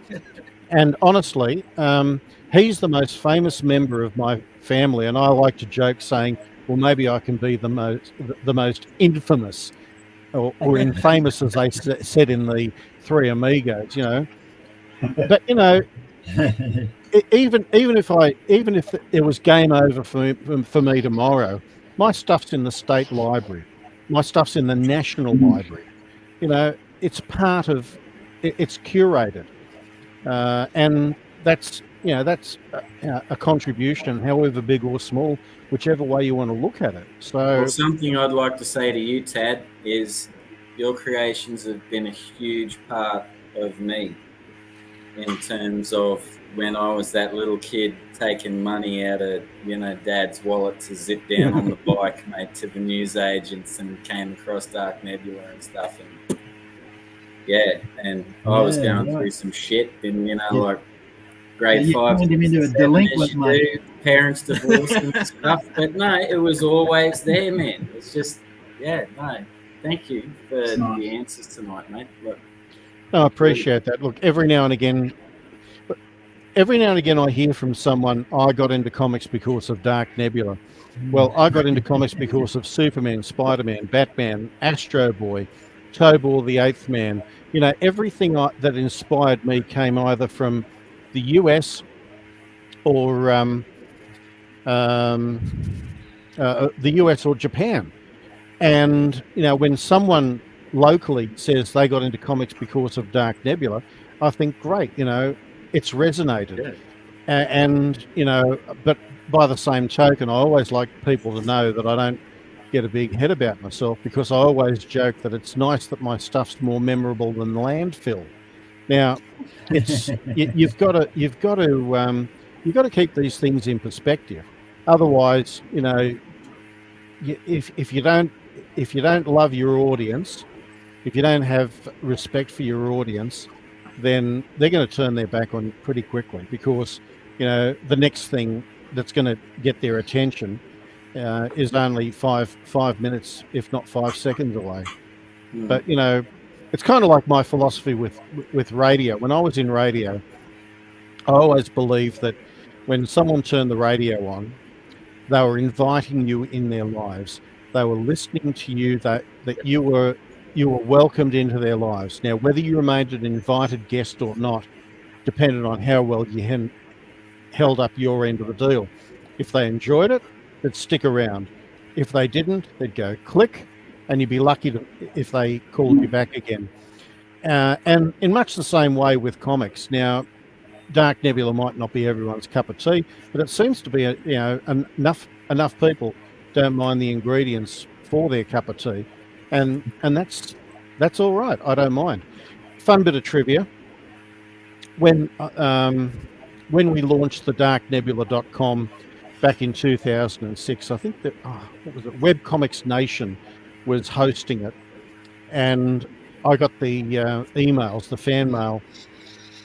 And honestly, he's the most famous member of my family, and I like to joke saying, well, maybe I can be the most infamous, or infamous, as they said in the Three Amigos, you know. But you know, even if it was game over for me tomorrow, my stuff's in the state library, my stuff's in the National Library. You know, it's part of, it's curated, and that's a contribution, however big or small, whichever way you want to look at it. So, something I'd like to say to you, Tad, is your creations have been a huge part of me in terms of when I was that little kid taking money out of, you know, Dad's wallet to zip down on the bike, mate, to the newsagents, and came across Dark Nebula and stuff. And I was going through some shit, and, you know, like grade 5. Turned him into a delinquent, mate. Parents divorced and stuff. But no, it was always there, man. It's just, thank you for the answers tonight, mate. Look, I appreciate that. Look, every now and again I hear from someone, I got into comics because of Dark Nebula. Well, I got into comics because of Superman, Spider-Man, Batman, Astro Boy, Tobor the Eighth Man. You know, everything that inspired me came either from the US or the US or Japan. And, you know, when someone locally says they got into comics because of Dark Nebula, I think, great, you know, it's resonated. and but by the same token, I always like people to know that I don't get a big head about myself, because I always joke that it's nice that my stuff's more memorable than landfill. Now, it's you've got to keep these things in perspective. Otherwise, if you don't love your audience, if you don't have respect for your audience, then they're going to turn their back on you pretty quickly, because the next thing that's going to get their attention is only five minutes, if not 5 seconds away. But it's kind of like my philosophy with radio. When I was in radio, I always believed that when someone turned the radio on, they were inviting you in their lives. They were listening to you, that you were welcomed into their lives. Now, whether you remained an invited guest or not depended on how well you held up your end of the deal. If they enjoyed it, they'd stick around. If they didn't, they'd go click, and you'd be lucky if they called you back again. And in much the same way with comics. Now, Dark Nebula might not be everyone's cup of tea, but it seems to be enough people don't mind the ingredients for their cup of tea, and that's all right. I don't mind. Fun bit of trivia: when we launched the darknebula.com back in 2006, I think that what was it? Webcomics Nation was hosting it, and I got the emails, the fan mail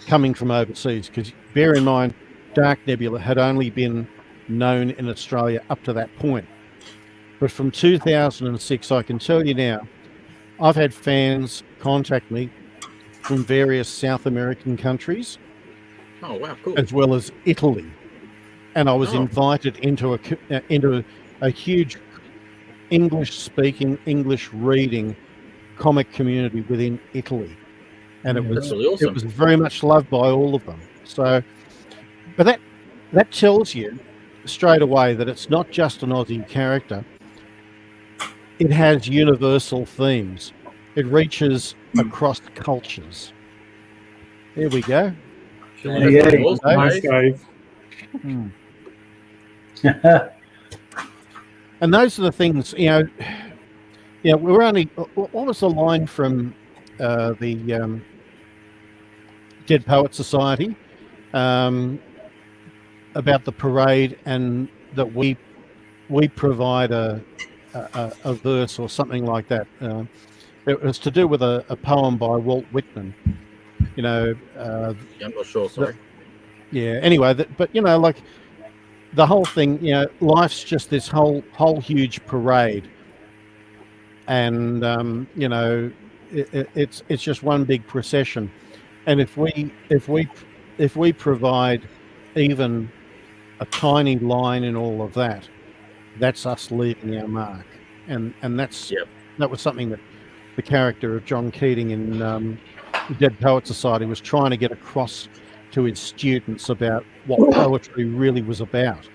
coming from overseas, because bear in mind, Dark Nebula had only been known in Australia up to that point. But from 2006, I can tell you now, I've had fans contact me from various South American countries. Oh, wow, cool. As well as Italy. And I was invited into a huge English-speaking, English-reading comic community within Italy. And it was really awesome. It was very much loved by all of them. So, but that tells you straight away that it's not just an Aussie character. It has universal themes. It reaches across cultures. There we go. Nice, guys. And those are the things, we're only, what was the line from the Dead Poets Society about the parade, and that we provide a verse or something like that. It was to do with a poem by Walt Whitman. I'm not sure, sorry. Anyway, but like the whole thing, life's just this whole huge parade, and it's just one big procession. And if we provide even a tiny line in all of that, that's us leaving our mark. And that was something that the character of John Keating in Dead Poets Society was trying to get across to his students about what poetry really was about.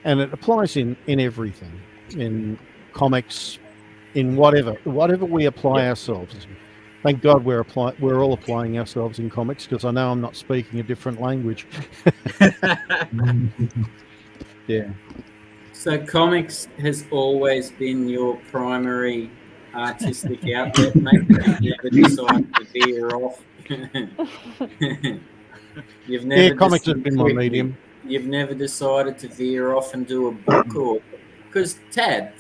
And it applies in everything, in comics, in whatever we apply ourselves. Thank God we're all applying ourselves in comics, because I know I'm not speaking a different language. Yeah. So comics has always been your primary artistic outlet, mate. You never decided to veer off. You've never comics has been my medium. You've never decided to veer off and do a book, or because Tad,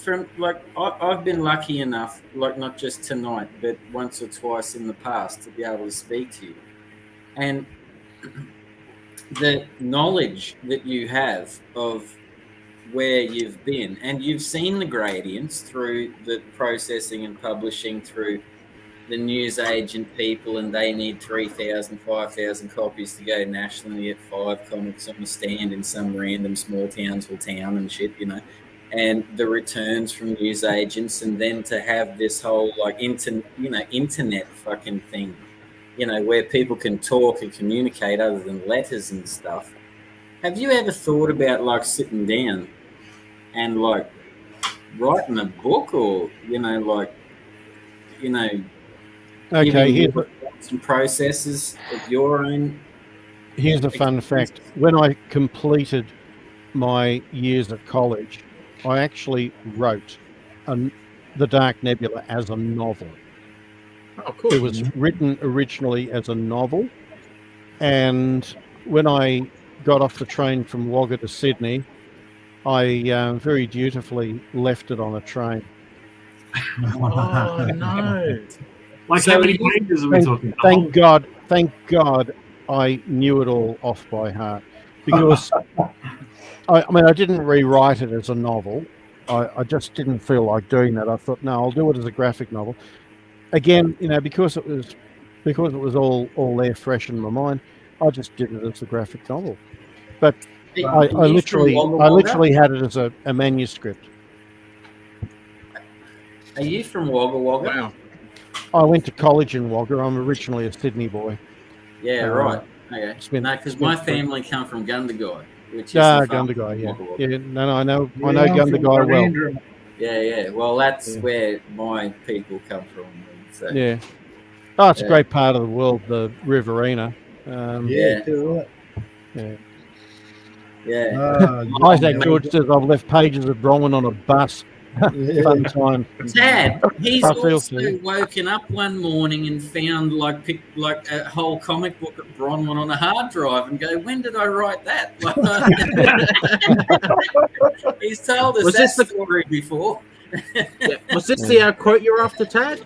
I've been lucky enough, not just tonight, but once or twice in the past, to be able to speak to you, and the knowledge that you have of where you've been, and you've seen the gradients through the processing and publishing through the newsagent people, and they need 3,000, 5,000 copies to go nationally at 5 comics on the stand in some random small Townsville town and shit, and the returns from newsagents, and then to have this whole internet fucking thing, where people can talk and communicate other than letters and stuff. Have you ever thought about sitting down and writing a book, or okay, some processes of your own Here's a fun fact. When I completed my years at college, I actually wrote The Dark Nebula as a novel. Oh, cool. It was written originally as a novel, and when I got off the train from Wagga to Sydney, I very dutifully left it on a train. Oh, no. Like, So how many you- pages are we talking? Thank God I knew it all off by heart, because I mean, I didn't rewrite it as a novel. I just didn't feel like doing that. I thought, no, I'll do it as a graphic novel. Again, because it was all there fresh in my mind, I just did it as a graphic novel. But I literally had it as a manuscript. Are you from Wagga Wagga? Wow. I went to college in Wagga. I'm originally a Sydney boy. Yeah, right. Okay. Spent- No, because spent- my family come from Gundagai, which is Ah, the farm Gundagai, of yeah. Wagga Wagga. Yeah, no, I know Yeah, I'm Gundagai from well. Andrew. Yeah. Well, that's Yeah. where my people come from. So, Yeah. Oh, it's a Yeah. great part of the world, the Riverina. Yeah, too right. Yeah. yeah. Isaac George says, I've left pages of Bronwyn on a bus. Fun time. Tad, he's I feel also so. woken up one morning and found picked a whole comic book at Bronwyn on a hard drive and go, when did I write that? He's told us Was that this the- story before. Yeah. Was this the quote you're after, Tad?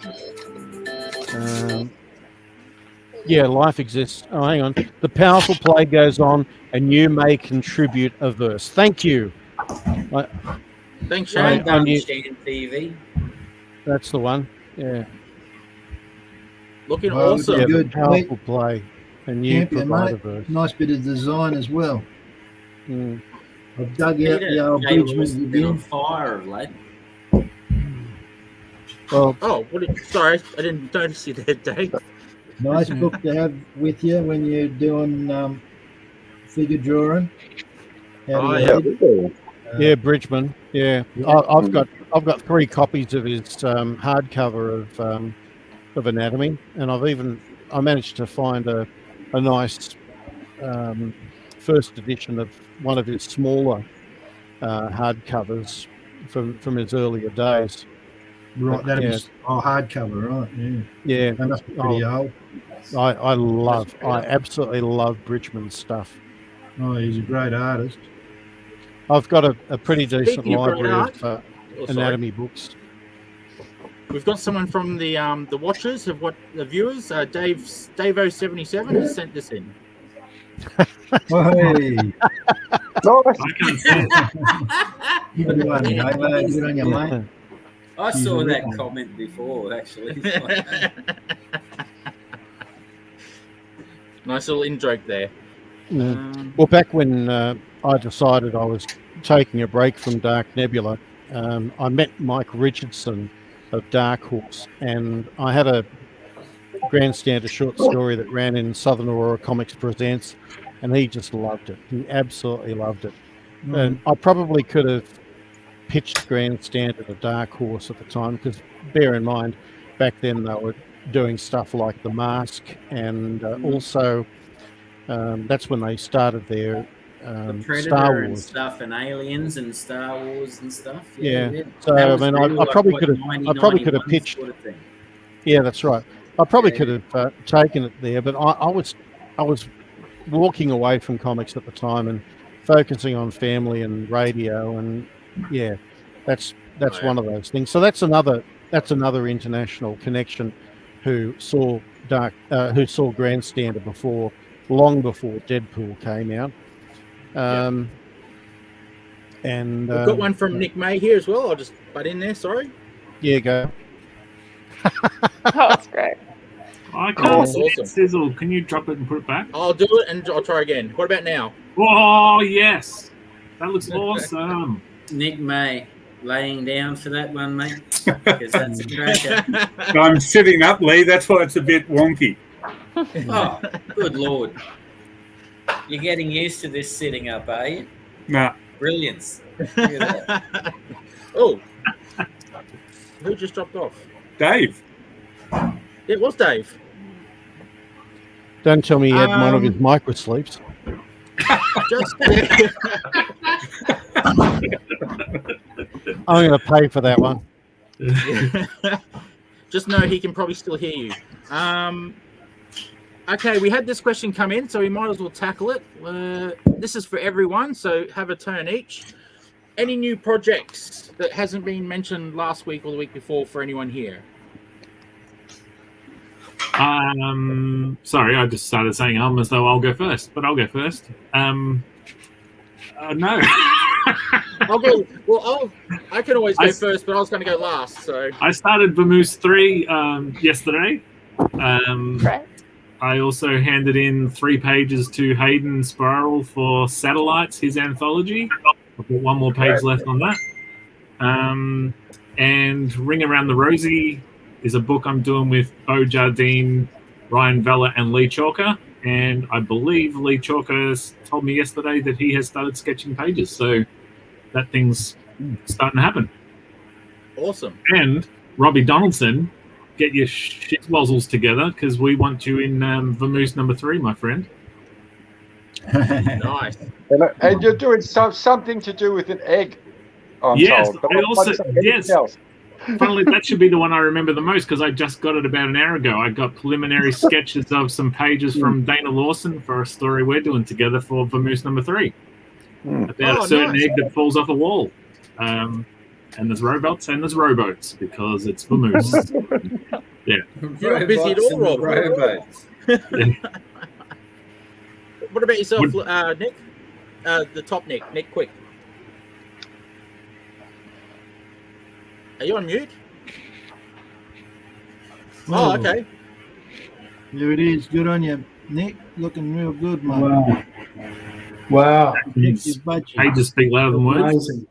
Yeah, life exists. Oh, hang on. The powerful play goes on, and you may contribute a verse. Thank you. Thanks, Well Shane. done, you- Shan TV. That's the one. Yeah. Looking Well, awesome. Yeah, good. the powerful play, and you Champion, provide mate. a verse. Nice bit of design as well. Mm. I've dug out the old Jay Bridgman Lewis has been on again. fire of late. Well, Oh, sorry, I didn't notice you there, Dave. Nice book to have with you when you're doing figure drawing. How Oh, do you yeah. read? yeah, Bridgman. Yeah, Yeah. I've got 3 copies of his hardcover of Anatomy, and I managed to find a nice first edition of one of his smaller hardcovers from his earlier days. Right, that'll Yeah. be hardcover, right? Yeah, Yeah, that must be pretty old. I absolutely love Bridgman's stuff. Oh, he's a great artist. I've got a pretty decent Speaking of great library art- of Oh, sorry. anatomy books. We've got someone from the watchers of what the viewers. Dave077 has sent this in. Hey, Nice. I can't see it. good one, Dave. Good on you, mate. I He's saw a that ripper. comment before, actually. Nice little in joke there. Mm. Well, back when I decided I was taking a break from Dark Nebula, I met Mike Richardson of Dark Horse, and I had a Grandstander short story that ran in Southern Aurora Comics Presents, and he just loved it. He absolutely loved it. And I probably could have pitched Grandstander to Dark Horse at the time, because bear in mind, back then they were doing stuff like The Mask, and also that's when they started their The Predator Star and Wars. stuff, and Aliens and Star Wars and stuff. Yeah. That So was I mean, really I probably what, could have, 90, I probably could have 91 pitched. sort of thing. Yeah, that's right. I probably Yeah. could have taken it there, but I was walking away from comics at the time and focusing on family and radio, and yeah, that's Oh, yeah. one of those things. So that's another international connection who saw Grandstander long before Deadpool came out. And We've got one from Nick May here as well. I'll just butt in there. Sorry. Yeah, go. Oh, that's great. I Oh, can't see awesome. it, Sizzle. Can you drop it and put it back? I'll do it and I'll try again. What about now? Oh, yes. That looks awesome. Nick May laying down for that one, mate, because that's a cracker. I'm sitting up, Lee. That's why it's a bit wonky. Oh, good Lord. You're getting used to this sitting up, are you? Nah. Brilliance. Look at that. Oh, who just dropped off? Dave. It was Dave. Don't tell me he had one of his micro sleeps. Just I'm going to pay for that one. just know he can probably still hear you. Okay, we had this question come in, so we might as well tackle it. This is for everyone, so have a turn each. Any new projects that hasn't been mentioned last week or the week before for anyone here? Sorry, I just started saying as though I'll go first, but I'll go first. No. I'll go. Well, I can always go first, but I was going to go last. So I started Vamoose 3 yesterday. Right. I also handed in 3 pages to Hayden Spiral for Satellites, his anthology. I've got one more page left on that. And Ring Around the Rosie is a book I'm doing with Beau Jardine, Ryan Vella, and Lee Chalker. And I believe Lee Chalker told me yesterday that he has started sketching pages. So that thing's starting to happen. Awesome. And Robbie Donaldson, get your shitwozzles together because we want you in Vamoose number 3, my friend. Nice. And you're doing something to do with an egg. I'm yes, told. I also yes. Else. Funnily, that should be the one I remember the most because I just got it about an hour ago. I got preliminary sketches of some pages from Dana Lawson for a story we're doing together for Vamoose number 3 about a certain egg that falls off a wall. And there's robots and there's rowboats because it's Vamoose. Yeah. You're busy at all, Rob. Robots. What about yourself, Nick? The top Nick. Nick, quick. Are you on mute? Oh, okay. There it is. Good on you, Nick. Looking real good, mate. Wow. Wow. Pages speak louder than words. Amazing.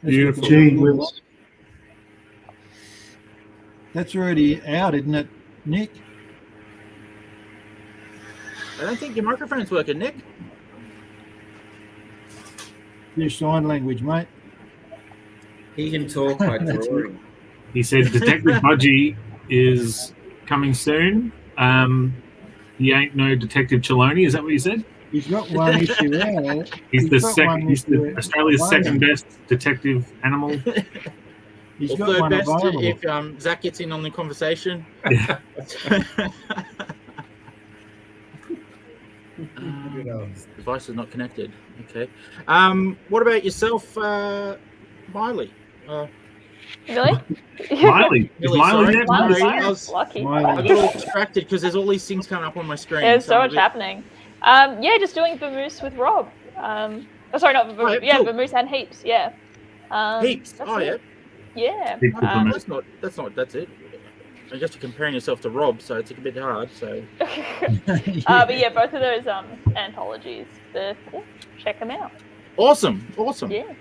Beautiful. Gee whiz. That's already out, isn't it, Nick? I don't think your microphone's working, Nick. Use sign language, mate. He can talk by drawing. He said Detective Budgie is coming soon. He ain't no Detective Chaloney. Is that what you said? He's got one issue out. He's the second. He's Australia's second best detective animal. He's got got one best available. if Zach gets in on the conversation. Yeah. Device is not connected. Okay. What about yourself, Miley? Really? Miley. Is Miley sorry. there? Miley's I was lucky. I got all distracted because there's all these things coming up on my screen. There's so I'm a much bit- happening. Yeah, just doing Vamoose with Rob. Sorry, not Vamoose. Oh, yeah, cool. Vamoose and Heaps. Yeah. Heaps. That's Oh, yeah. it. Yeah. Heaps of Vamoose. That's it. I guess you're comparing yourself to Rob, so it's a bit hard. So. But yeah, both of those anthologies. Check them out. Awesome. Yeah.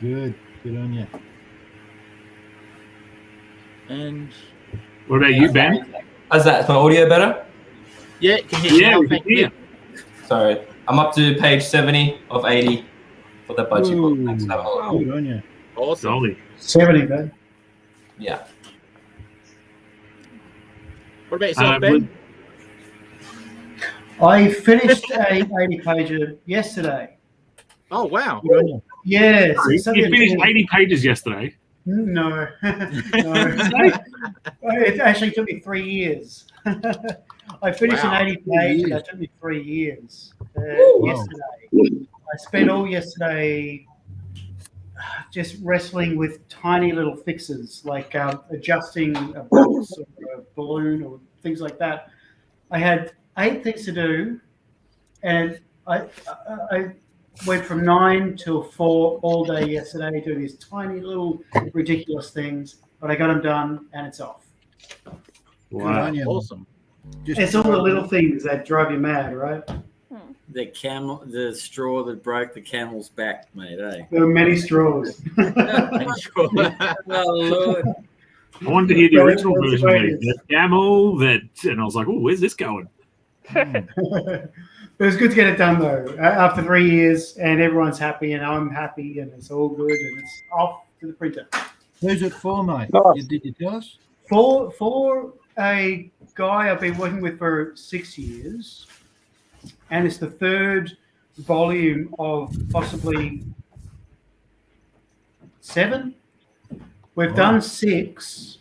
Good on you. And What about you, Ben? How's that? Is my audio better? yeah, can hear you Yeah, now. we can Thank you. hear. Sorry. I'm up to page 70 of 80 for the budget book. Thanks for having a look. Good on you. Awesome. Jolly. 70, man. Yeah. What about yourself, Ben? I finished a 80-pager yesterday. Oh, wow. Good on you. Yes. You finished 80 pages yesterday. No. It actually took me 3 years. I finished Wow. an 80 page, and that took me 3 years yesterday. I spent all yesterday just wrestling with tiny little fixes, like adjusting a box or a balloon or things like that. I had 8 things to do, and I went from 9 till 4 all day yesterday doing these tiny little ridiculous things, but I got them done and it's off. Good on you. Awesome. It's all the little things that drive you mad, right? The straw that broke the camel's back, mate. There are many straws. Oh Lord! I wanted to hear the original version. The camel that, and I was like, oh, where's this going? It was good to get it done though. After 3 years, and everyone's happy, and I'm happy, and it's all good, and it's off to the printer. Who's it for, mate? Nice. Did you tell us? For a guy I've been working with for 6 years, and it's the third volume of possibly 7. We've done 6,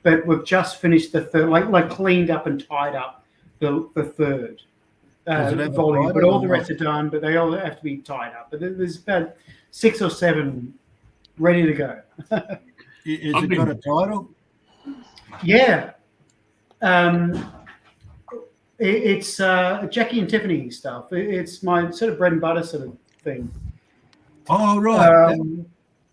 but we've just finished the third, like cleaned up and tied up the third volume. But all the rest are done, but they all have to be tied up. But there's about 6 or 7 ready to go. Is it got a title? Yeah. It's Jackie and Tiffany stuff. It's my sort of bread and butter sort of thing. Oh, right.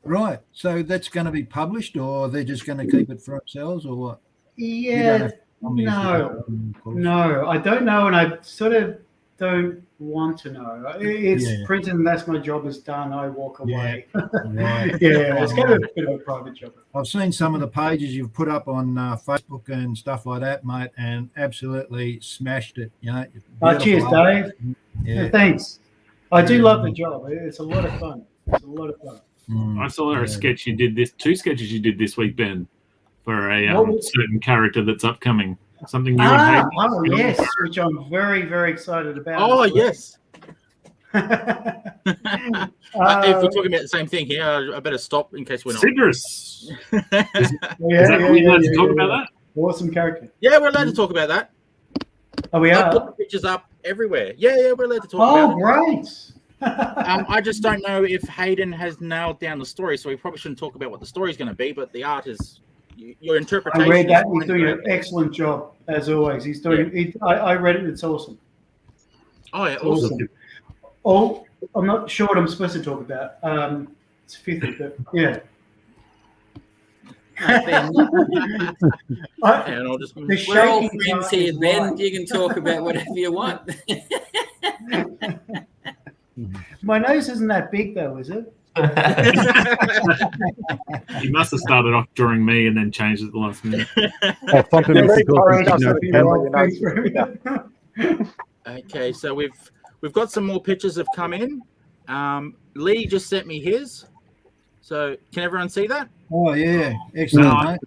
Right. So that's going to be published, or they're just going to keep it for themselves, or what? Yeah. No, I don't know, and I sort of don't want to know. It's printed, and that's my job is done. I walk away. Right. It's kind of a bit of a private job. I've seen some of the pages you've put up on Facebook and stuff like that, mate, and absolutely smashed it. You know. Cheers, Dave. Yeah. Thanks. I do love the job. It's a lot of fun. It's a lot of fun. I saw a sketch you did 2 sketches you did this week, Ben, for a certain character that's upcoming. Something you and yes, which I'm very, very excited about. Oh, yes. If we're talking about the same thing here, I better stop in case we're not. Citrus. Is that we allowed to talk about that? Awesome character. Yeah, we're allowed to talk about that. Oh, we I are? put the pictures up everywhere. Yeah, we're allowed to talk about it. Oh, great. I just don't know if Hayden has nailed down the story, so we probably shouldn't talk about what the story is going to be, but the art is your interpretation. I read that. He's doing an excellent job, as always. He's doing. I read it. It's awesome. Oh, yeah, awesome. Oh, I'm not sure what I'm supposed to talk about. It's 50, but yeah. And I'll just, we're all friends here, Ben. You can talk about whatever you want. My nose isn't that big, though, is it? You must have started off during me and then changed it at the last minute. Okay, so we've got some more pictures have come in. Lee just sent me his. So can everyone see that? Oh yeah, excellent.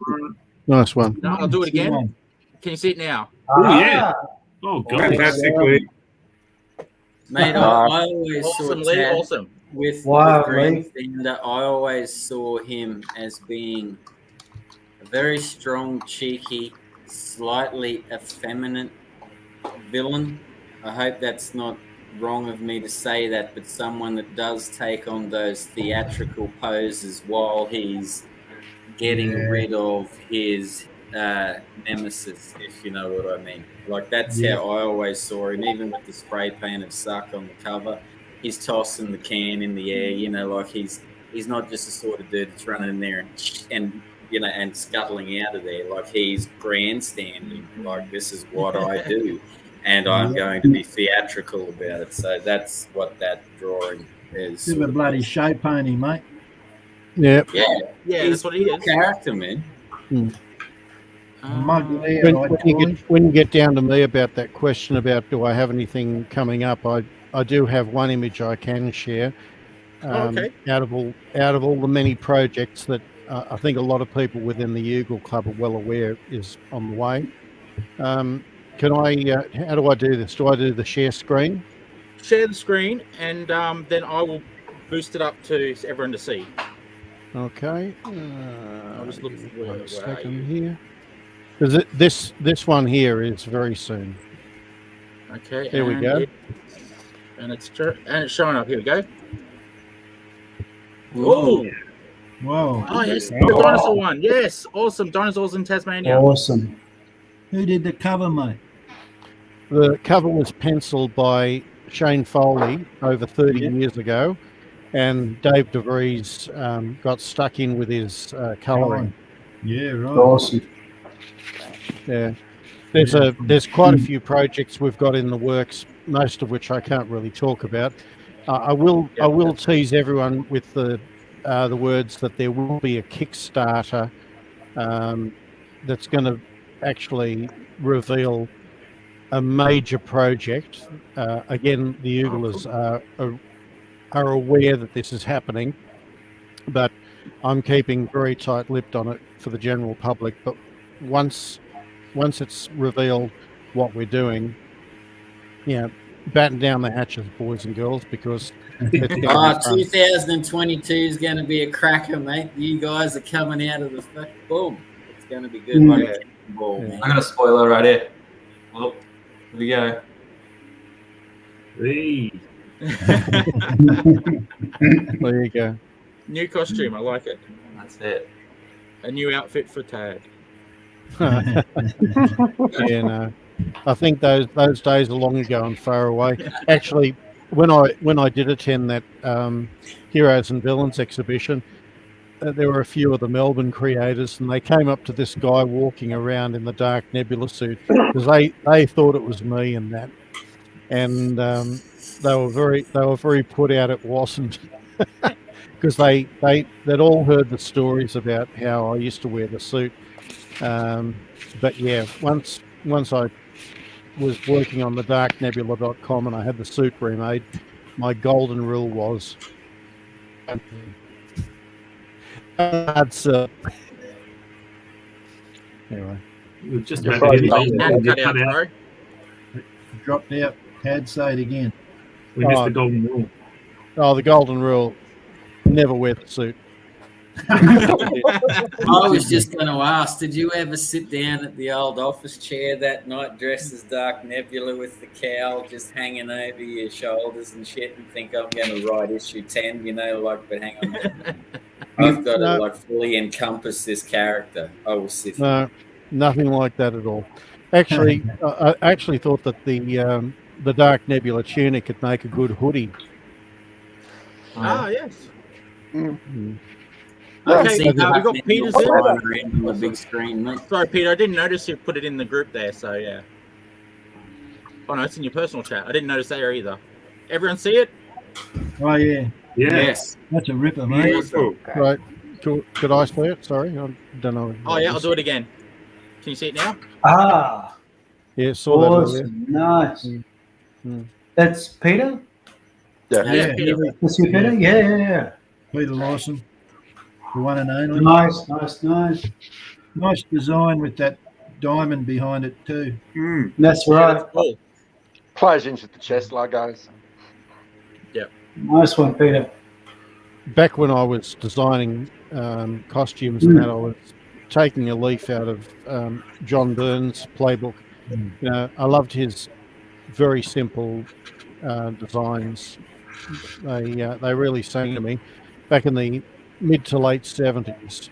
Nice one. No, I'll do it again. Can you see it now? Oh yeah. Oh god, fantastically. Mate, I always saw Tad awesome. with Grandstander. I always saw him as being a very strong, cheeky, slightly effeminate villain. I hope that's not wrong of me to say that, but someone that does take on those theatrical poses while he's getting rid of his nemesis, if you know what I mean. Like, that's how I always saw him, even with the spray paint of suck on the cover. He's tossing the can in the air, you know, like he's not just the sort of dude that's running in there and you know, and scuttling out of there. Like, he's grandstanding, like, this is what I do, and I'm going to be theatrical about it. So that's what that drawing is. Give a bloody show pony, mate. Yeah, that's what he is. Character, man. When you get down to me about that question about do I have anything coming up, I do have one image I can share. Out of all the many projects that I think a lot of people within the Eagle Club are well aware is on the way. Can I? How do I do this? Do I do the share screen? Share the screen, and then I will boost it up to everyone to see. Okay. I'll just look for one second here. Because this one here is very soon. Okay. Here we go. It's showing up. Here we go. Whoa. Whoa. Oh, yes. The dinosaur one. Yes. Awesome. Dinosaurs in Tasmania. Awesome. Who did the cover, mate? The cover was penciled by Shane Foley over 30 years ago, and Dave DeVries got stuck in with his colouring. Yeah, right. Awesome. Yeah. There's quite a few projects we've got in the works, most of which I can't really talk about. I will tease everyone with the words that there will be a Kickstarter that's going to actually reveal a major project. Again, the Ooglers are aware that this is happening, but I'm keeping very tight-lipped on it for the general public. But once once it's revealed what we're doing, batten down the hatches, boys and girls, because it's going to be fun. 2022 is going to be a cracker, mate. You guys are coming out of the fucking boom. It's going to be good. Man. I got a spoiler right here. Well, here we go. Hey. There you go. New costume, I like it. That's it. A new outfit for Tad. Yeah, no. I think those days are long ago and far away. Actually, when I did attend that Heroes and Villains exhibition, there were a few of the Melbourne creators, and they came up to this guy walking around in the dark Nebula suit because they thought it was me and that, and they were very put out it wasn't, because they'd all heard the stories about how I used to wear the suit, but yeah, once I was working on the darknebula.com and I had the suit remade, my golden rule was anyway. We've just You're about to hit frozen. the golden cut out. Dropped out. Tad, say it again. We missed the golden rule. Oh, the golden rule: never wear the suit. I was just going to ask, did you ever sit down at the old office chair that night dressed as Dark Nebula with the cowl just hanging over your shoulders and shit and think I'm going to write issue 10, but hang on. I've got to fully encompass this character. I will sit here. No, nothing like that at all. Actually, I actually thought that the Dark Nebula tunic could make a good hoodie. Ah, yes. Mm-hmm. Okay, we got Peter's in. On the big screen, mate. Sorry, Peter, I didn't notice you put it in the group there, so yeah. Oh no, it's in your personal chat. I didn't notice there either. Everyone see it? Oh, yeah. Yes. That's a ripper, mate. Beautiful. Right. Could I say it? Sorry, I don't know. Oh yeah, I'll do it again. Can you see it now? Ah, Yeah, saw that earlier. awesome. Nice. Mm. That's Peter? Yeah. Peter. That's you, Peter? Yeah. Peter Lawson. The one and only. Nice. Nice design with that diamond behind it too. That's Yeah, right. that's cool. Plays into the chest logos. Nice one, Peter. Back when I was designing costumes and that, I was taking a leaf out of John Byrne's playbook. I loved his very simple designs. They really sang to me. Back in the mid to late 70s,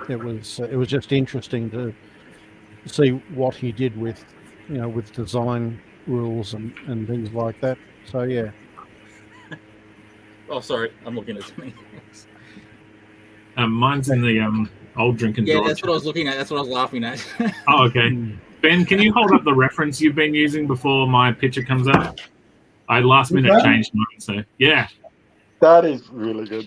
it was just interesting to see what he did with design rules and things like that. So yeah. Oh, sorry, I'm looking at something else. Mine's in the old drink and Yeah, draw. that's what I was looking at. That's what I was laughing at. Oh, okay. Ben, can you hold up the reference you've been using before my picture comes up? I last minute changed mine, so yeah. That is really good.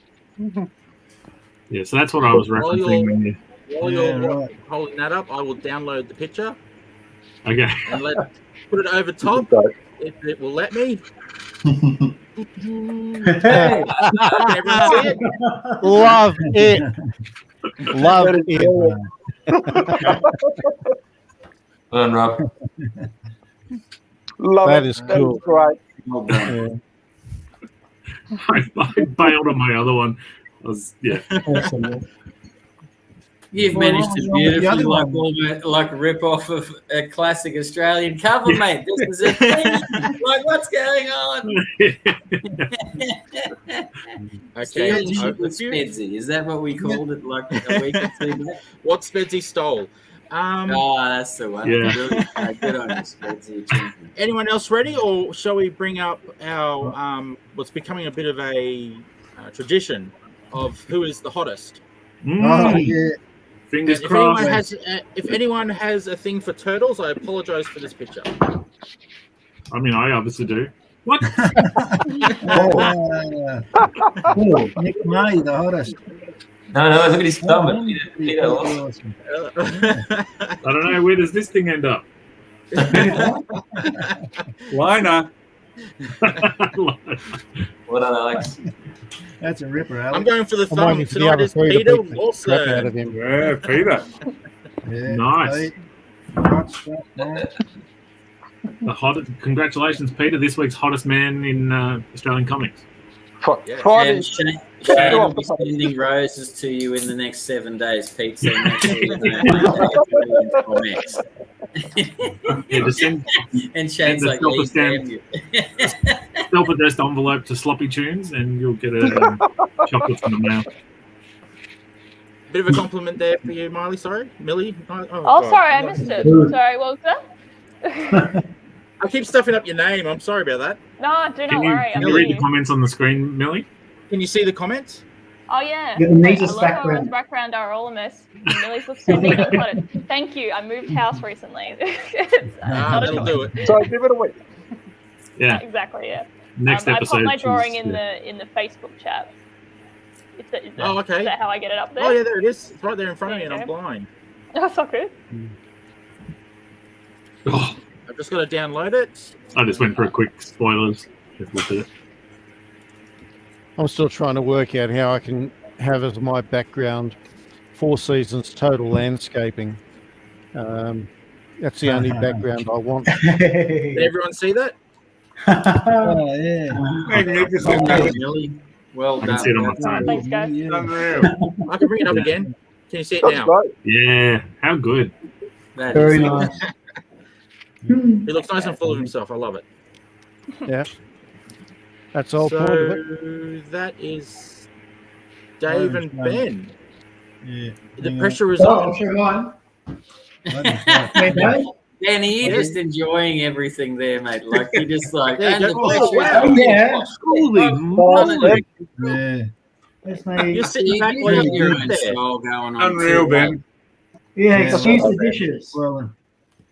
Yeah, so that's what I was referencing. While you're holding that up, I will download the picture. Okay. And put it over top. If it will let me. Hey. Everyone see it? Love it. Love it. Well done, Rob. Love That it. is cool. Great. Yeah. I bailed on my other one. You've managed to beautifully rip off of a classic Australian cover, mate. This is a thing. What's going on? Okay. With Spedsy. Is that what we called it a week or two back? What Spedsy stole. That's the one. Yeah. Good on you, Spedsy. Anyone else ready, or shall we bring up our what's becoming a bit of a tradition of who is the hottest? Oh, yeah. Fingers If crossed. anyone has a thing for turtles, I apologise for this picture. I mean, I obviously do. What? Nick May, the hottest. No, look at his thumb. Peter lost. I don't know. Where does this thing end up? Liner. Well done, Alex. That's a ripper, Alex. I'm going for the I'm thumb. waiting for the Tonight other is three to Peter beat the crap out of Lawson. him. Yeah, Peter. Yeah, Nice. Pete. Congratulations, Peter, this week's hottest man in Australian comics. And Shane will be sending roses to you in the next 7 days, Pete. So make sure you know ComX. And Shane's like, self-addressed envelope to Sloppy Tunes, and you'll get a chocolate from the mail. Bit of a compliment there for you, Miley. Sorry, Millie. Oh, sorry, I missed it. Sorry, what was that? I keep stuffing up your name. I'm sorry about that. No, do not worry. Can you read the comments on the screen, Millie? Can you see the comments? Oh, yeah. The neatest background. Background are all a mess. Millie's looks so neat and cluttered. Thank you. I moved house recently. That'll do it. So give it a week. Yeah. Exactly, yeah. Next I episode. put my drawing in the Facebook chat. Is okay. Is that how I get it up there? Oh, yeah, there it is. It's right there in front of me, and I'm blind. That's not good. Oh, I've just got to download it. I just went for a quick spoilers. Just looked at it. I'm still trying to work out how I can have as my background 4 seasons total landscaping. That's the only background I want. Did everyone see that? Oh, yeah. Millie. Well I done. can see it on my phone. Thanks, guys. I can bring it up again. Can you see it now? Yeah, how good. Very nice. He looks nice and full of himself. I love it. Yeah. That's all part of it. So that is Dave and Ben. Yeah. The pressure is Oh, on. I'm sure mine. Hey, Dave? Danny, you're just enjoying everything there, mate. Like, you're just like, Yeah, and the go- pressure. Oh, yeah. Holy moly. Yeah. That's me. You're sitting back You like got you're your in own there. style going on. Unreal, too, Ben. mate. Yeah, Yeah. excuse the dishes. Well,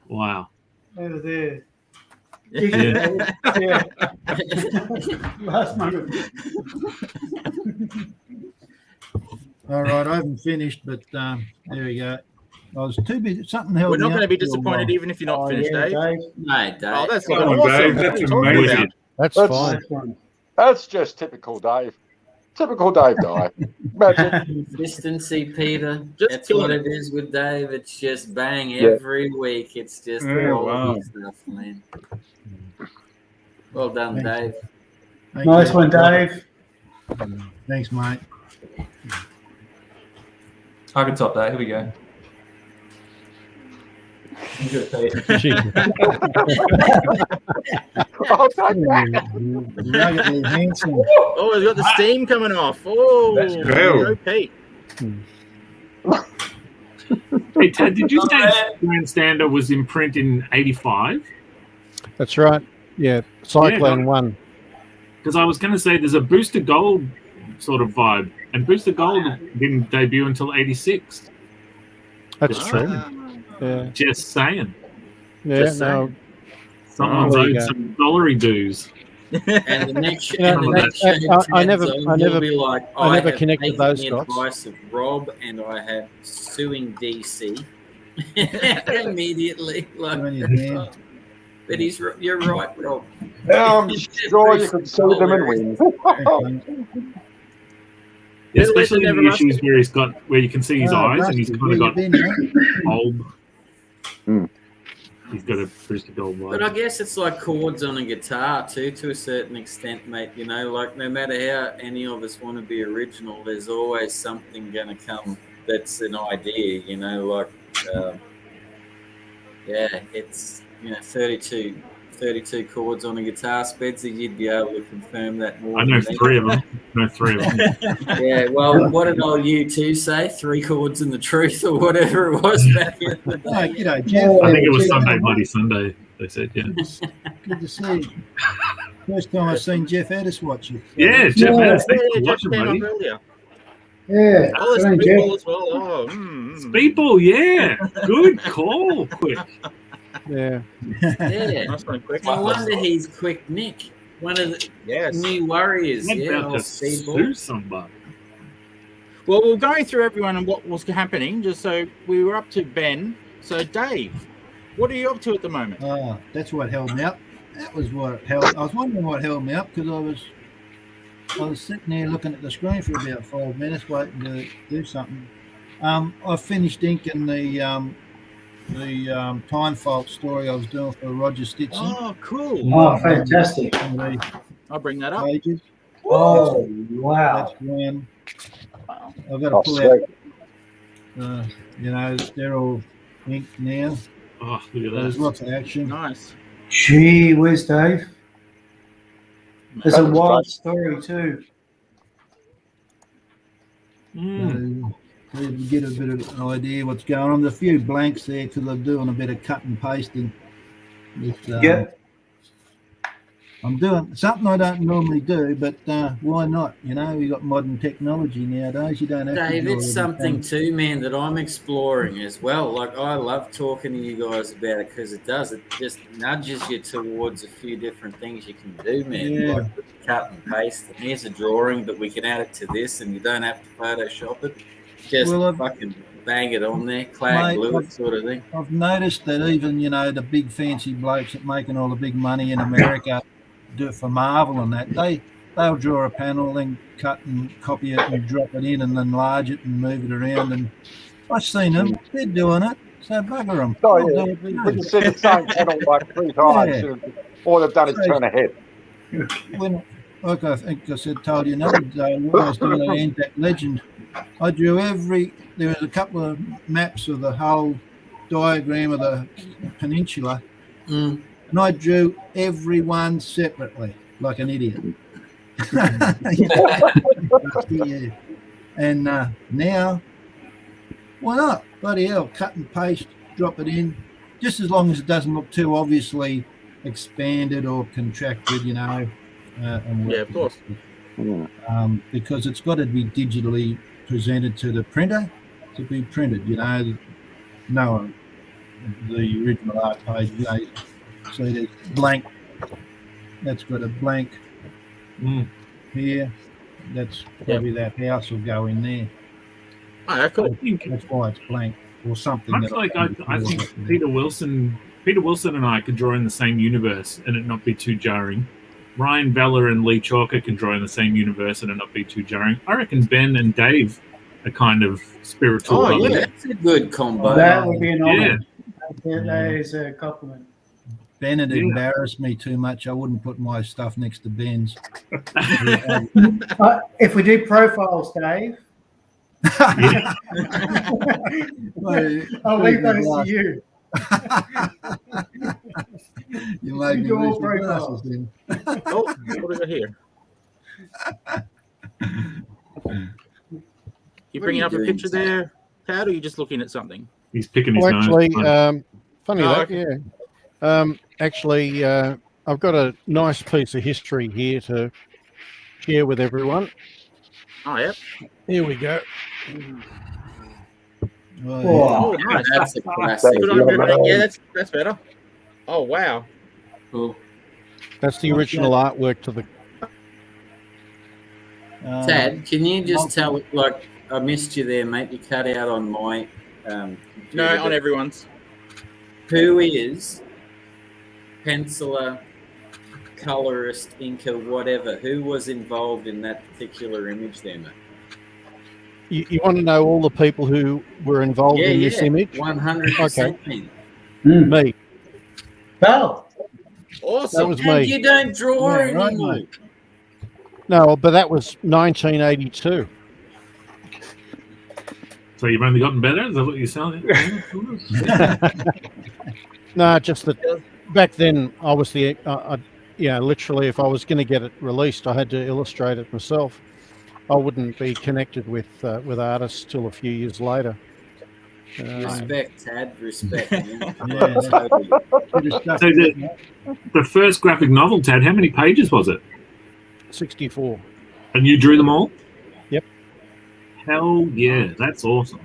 Wow. Over there. Yeah. Yeah. Last moment. all right, I haven't finished, but there we go. I was too busy. Something held We're not me going to up be for a disappointed while. even if you're not Oh, finished, yeah, Dave. Mate, Dave. Oh, that's Come on, awesome. Dave. What are That's you talking amazing. about? That's That's- fine. Last one. That's just typical Dave. Typical Dave, Dave. Magic. Consistency, Peter. Just That's killing what it. it is with Dave. It's just bang Yeah. every week. It's just Yeah, quality wow. stuff, man. Well done, Thanks. Dave. Thank Nice you. one, Dave. Thanks, mate. I can top that. Here we go. Jesus. I'll take that. Ruggedly handsome. Oh, he's got the steam coming off. Oh, That's cool. go Pete. Hey, Tad, did you say Grandstander was in print in 85? That's right. Yeah. Cyclone 1. Because I was going to say there's a Booster Gold sort of vibe, and Booster Gold didn't debut until 86. That's Ah. true. Yeah. Just saying. Yeah. Just No. Someone's there you owed go. some dollary dues. And the next, You know, and the next show, I never- Tad's on, I he'll never- be like, I never have connected taken those the dots. advice of Rob, and I have suing DC immediately. Like, Good on you, man. but you're right, Rob. Now I'm sure you could see them and win. Yeah, especially never in the asked issues where you can see his Oh, eyes, and he's Rusty, kind of where got you been, mate? bulb. Hmm. He's got a Booster Gold But I vibe. guess it's like chords on a guitar too, to a certain extent, mate. You know, like no matter how any of us want to be original, there's always something going to come that's an idea. You know, like yeah, it's 32 chords on a guitar, Spencer. You'd be able to confirm that more. I know than me. 3 of them. Yeah, well, what did old U2 say? 3 chords and the truth, or whatever it was back in the Oh, day. g'day, Jeff. I think it was Sunday Bloody Sunday, they said, yeah. Good to see you. First time I've seen Jeff Addis watch you. Yeah, Jeff Yeah. Addis, thanks Yeah, for Jeff watching, came up buddy. earlier. Yeah. Oh, Good there's on, people Jeff. as well. Oh, Speeple, yeah. Good call, quick. Yeah. Yeah. Nice one, quick. No wonder he's quick, Nick. One of the Yes. new warriors. I'm Yeah, about old to Speedball. sue somebody. Well, we're going through everyone and what was happening. Just so we were up to Ben. So Dave, what are you up to at the moment? Oh, that's what held me up. That was what held. I was wondering what held me up because I was sitting there looking at the screen for about 5 minutes waiting to do something. I finished inking the the Time Fault story I was doing for Roger Stitson. Oh, cool. Oh, fantastic. I'll bring that up. Pages. Oh, wow. That's one. Wow. I've got to pull out, they're all ink now. Oh, look at There's that. lots of action. Nice. Gee whiz, Dave. There's a wild story too. So you get a bit of an idea what's going on. There's a few blanks there because I'm doing a bit of cut and pasting. I'm doing something I don't normally do, but why not? You know, we got modern technology nowadays. You don't have Dave, to. it's something too, man, that I'm exploring as well. Like, I love talking to you guys about it because it just nudges you towards a few different things you can do, man. Yeah. Like cut and paste. And here's a drawing, but we can add it to this, and you don't have to Photoshop it. Just fucking bang it on there, glue it, sort of thing. I've noticed that even, the big fancy blokes that making all the big money in America do it for Marvel and that. They'll draw a panel, then cut and copy it and drop it in and enlarge it and move it around. And I've seen them. They're doing it. So bugger them. Oh, yeah. You can see the same panel like 3 times. Yeah. All they've done is turn ahead. Like I think I told you another day, when I was doing the Anzac Legend, I drew there was a couple of maps of the whole diagram of the peninsula, and I drew every one separately, like an idiot. Yeah. And now, why not? Bloody hell, cut and paste, drop it in, just as long as it doesn't look too obviously expanded or contracted, and Yeah, of course. Because it's got to be digitally presented to the printer to be printed, the original art page, so there's blank, that's got a blank here, that's probably that house will go in there. Oh, cool. That's why it's blank or something. Much like I think Peter Wilson and I could draw in the same universe and it not be too jarring. Ryan Bella and Lee Chalker can draw in the same universe and it not be too jarring. I reckon Ben and Dave are kind of spiritual. Oh, yeah, that's a good combo. That would be an honor. Yeah. That is a compliment. Ben had embarrassed me too much. I wouldn't put my stuff next to Ben's. If we do profiles, Dave, I'll leave those to you. You make me lose my glasses then. Oh, what do we got here? You bringing up a picture there, Tad, or are you just looking at something? He's picking his nose. Actually, funny that, okay. yeah. Actually, I've got a nice piece of history here to share with everyone. Oh, yep. Here we go. Oh, nice. That's a classic. Yeah, that's better. Oh, wow. Cool. That's the original artwork to the. Tad, can you just tell, like, I missed you there, mate. You cut out on my. No, on everyone's. Who is penciler, colorist, inker, whatever? Who was involved in that particular image there, mate? You want to know all the people who were involved in this image? 100%. Okay. Me. Oh, awesome. That was And me. you don't draw anymore. Right, No, but that was 1982. So you've only gotten better? Is that what you're saying? No, just that back then I was literally if I was going to get it released, I had to illustrate it myself. I wouldn't be connected with artists till a few years later. Respect, Tad. Respect. Man. So the first graphic novel, Tad, how many pages was it? 64. And you drew them all? Yep. Hell yeah, that's awesome.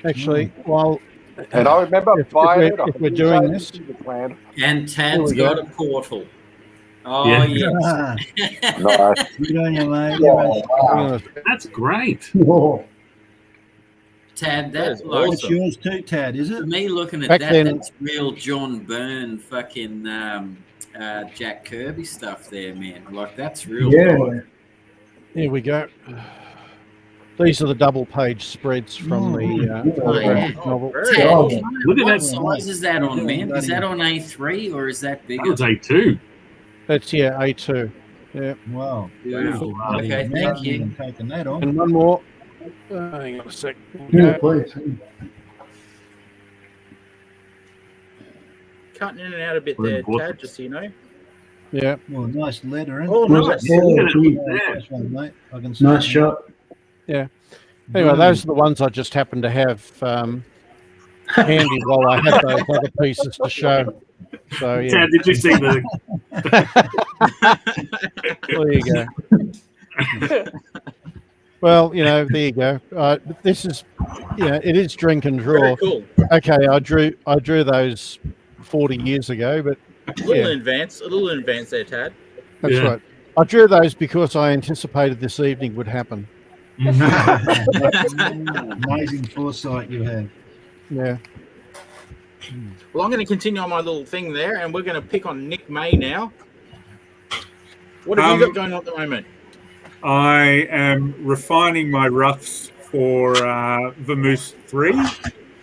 Actually, while And I remember if we're doing this, And Tad's got a portal. Oh, Yeah. yes. Nice. Good on you, mate. That's great. whoa. Tad, That is that's like, It's yours too, Tad, is for it? me looking at Back that, then- that's real John Byrne fucking Jack Kirby stuff there, man. Like, that's real. Yeah. here we go. These are the double-page spreads from the graphic novel. Look at that size is that on, man? Is that on A3 or is that bigger? That was A2. That's A2. Yeah. Wow. Okay, thank you. Taking that on. And one more. Hang on a sec. Yeah, please. Cutting in and out a bit there, Tad, just so you know. Yeah. Well, nice letter. Oh, nice. Nice one, mate. I can see Nice that. shot. Yeah. Anyway, those are the ones I just happened to have handy while I had those other pieces to show. So yeah. Tad, did you see the? There you go. Well, you know, there you go. This is, it is drink and draw. Very cool. Okay, I drew those 40 years ago, but A little in advance there, Tad. that's right. I drew those because I anticipated this evening would happen. Amazing foresight you have. Yeah. Well, I'm going to continue on my little thing there, and we're going to pick on Nick May now. What have you got going on at the moment? I am refining my roughs for Vermouth 3.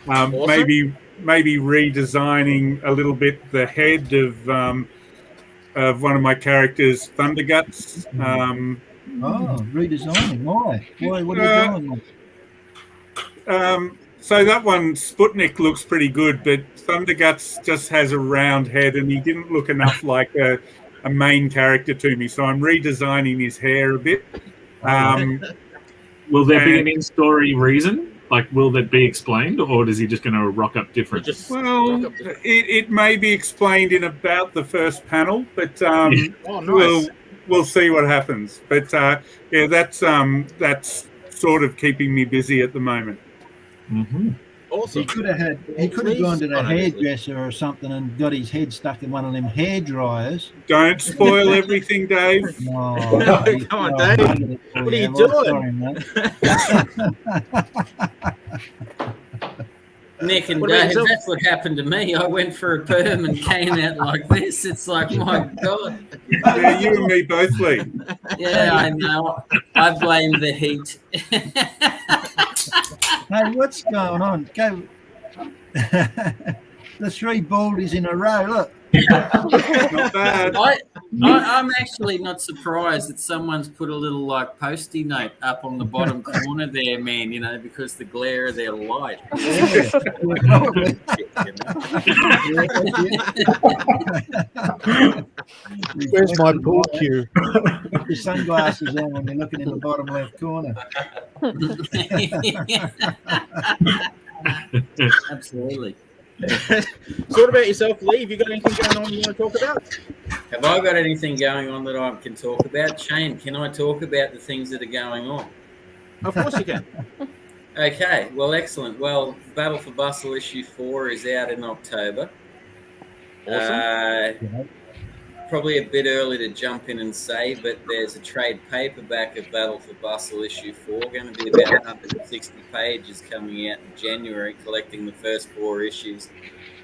Awesome. Maybe redesigning a little bit the head of one of my characters, Thunderguts. Redesigning. Why? What are you doing? So that one, Sputnik, looks pretty good, but Thunderguts just has a round head, and he didn't look enough like a main character to me. So I'm redesigning his hair a bit. Will there be an in-story reason? Like, will that be explained, or is he just going to rock up different? It may be explained in about the first panel, but nice. we'll see what happens. But that's sort of keeping me busy at the moment. Mm-hmm. Awesome. He could have gone to the hairdresser or something and got his head stuck in one of them hair dryers. Don't spoil everything, Dave. No, come on, Dave. What are you doing? Nick and Dave, that's what happened to me. I went for a perm and came out like this. It's like, my God. Yeah, you and me both, Lee. Yeah, I know. I blame the heat. Hey, what's going on? Go. The three baldies in a row, look. Not bad. I'm actually not surprised that someone's put a little like postie note up on the bottom corner there, man, because the glare of their light. Where's my pool cue? Put your sunglasses on when you're looking in the bottom left corner. Absolutely. So what about yourself, Lee? Have you got anything going on you want to talk about? Have I got anything going on that I can talk about? Shane, can I talk about the things that are going on? Of course you can. Okay, well, excellent. Well, Battle for Bustle issue 4 is out in October. Awesome. Probably a bit early to jump in and say, but there's a trade paperback of Battle for Bustle issue 4, going to be about 160 pages coming out in January, collecting the first 4 issues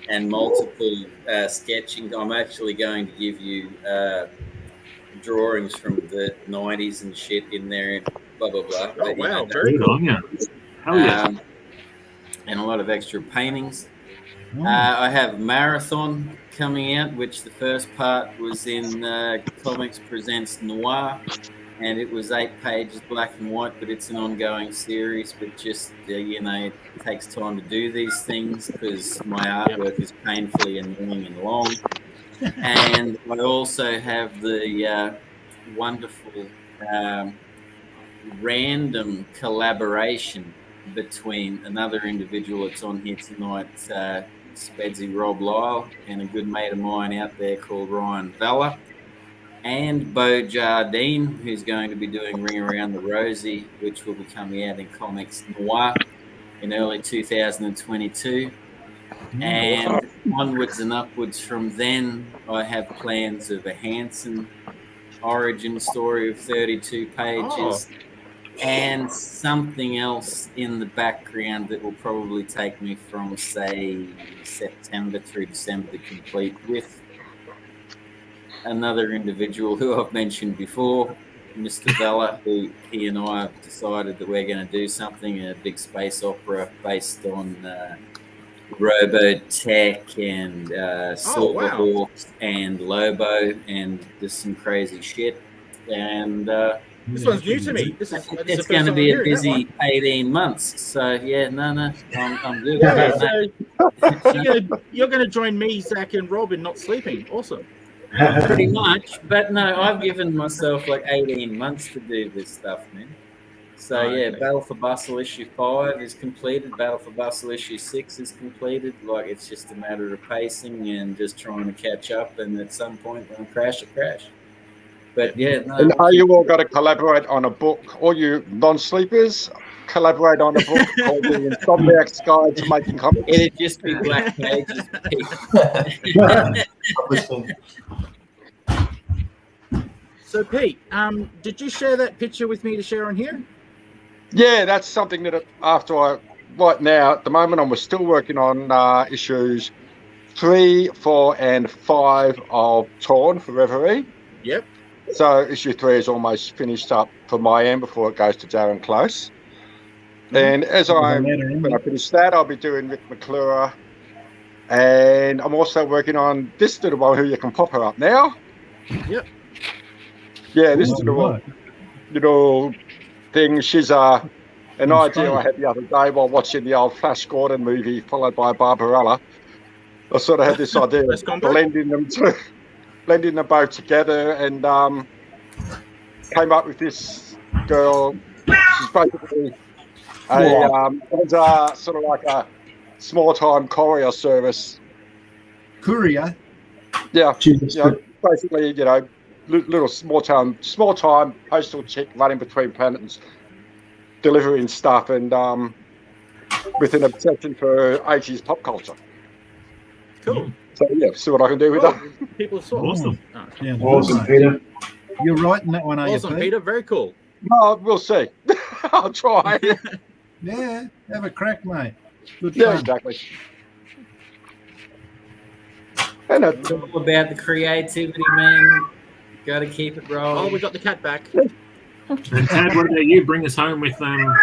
and multiple sketching. I'm actually going to give you drawings from the 90s and shit in there, and blah, blah, blah. Oh, wow, very cool. Hell yeah. And a lot of extra paintings. I have Marathon coming out, which the first part was in Comics Presents Noir, and it was 8 pages, black and white, but it's an ongoing series. But just it takes time to do these things because my artwork is painfully annoying and long. And I also have the wonderful random collaboration between another individual that's on here tonight, Spedsy Rob Lyle, and a good mate of mine out there called Ryan Vella, and Bo Jardine, who's going to be doing Ring Around the Rosie, which will be coming out in Comics Noir in early 2022. And onwards and upwards from then, I have plans of a Hanson origin story of 32 pages. And something else in the background that will probably take me from, say, September through December to complete, with another individual who I've mentioned before, Mr. Vella, who he and I have decided that we're going to do something, a big space opera based on Robotech and Silverhawks and Lobo and just some crazy shit. And this one's new to me. It's going to be a busy 18 months. So yeah, I'm good. Yeah, so you're going to join me, Zach, and Rob in not sleeping. Awesome. Pretty much, but no, I've given myself like 18 months to do this stuff, man. So yeah, Battle for Bustle issue 5 is completed. Battle for Bustle issue 6 is completed. Like it's just a matter of pacing and just trying to catch up. And at some point, when I crash. But yeah, no, and are you all got to collaborate on a book? All you non-sleepers collaborate on a book called The Insomniac's Guide to Making Comics? It'd just be black pages. So Pete, did you share that picture with me to share on here? Yeah, that's something that right now, at the moment, I'm still working on issues 3, 4, and 5 of Torn for Reverie. Yep. So issue 3 is almost finished up for my end before it goes to Darren Close. And when I finish that, I'll be doing Rick Mcclure. And I'm also working on this little one who you can pop her up now. Yep. Yeah, this little thing. She's an idea I had the other day while watching the old Flash Gordon movie followed by Barbarella. I sort of had this idea of blending them both together and came up with this girl. She's basically sort of like a small-time courier service. Courier? Yeah. Basically, little small-time postal chick running between planets, delivering stuff, and with an obsession for 80s pop culture. Cool. So yeah, see what I can do with that. People saw. Awesome. Yeah, Awesome, Peter. You're writing that one, are you, Awesome, Peter. Very cool. Oh, we'll see. I'll try. Yeah, have a crack, mate. Good Yeah, fun. exactly. And It's all about the creativity, man. Got to keep it rolling. Oh, we got the cat back. And Tad, what about you? Bring us home with some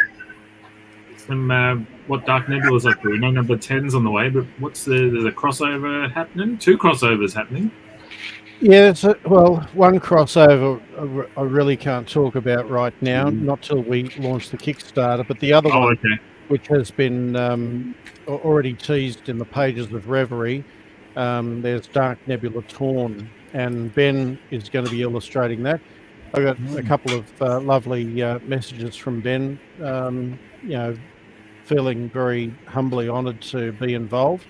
what Dark Nebula's up to. No number 10's on the way, but there's a crossover happening? 2 crossovers happening. Yeah, one crossover I really can't talk about right now, not till we launch the Kickstarter, but the other one, which has been already teased in the pages of Reverie, there's Dark Nebula Torn, and Ben is going to be illustrating that. I got a couple of lovely messages from Ben, feeling very humbly honoured to be involved,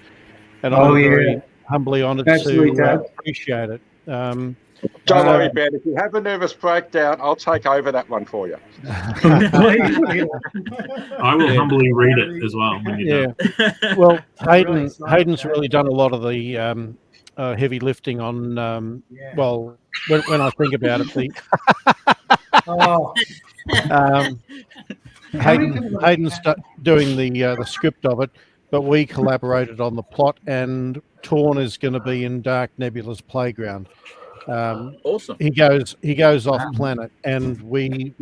and I'm very humbly honoured to appreciate it. don't worry, Ben. If you have a nervous breakdown, I'll take over that one for you. I will humbly read it as well. When you're done. Well, Hayden's really done a lot of the heavy lifting on. Well, when I think about it, Hayden's doing the script of it, but we collaborated on the plot, and Torn is going to be in Dark Nebula's playground. Awesome. He goes off planet, and we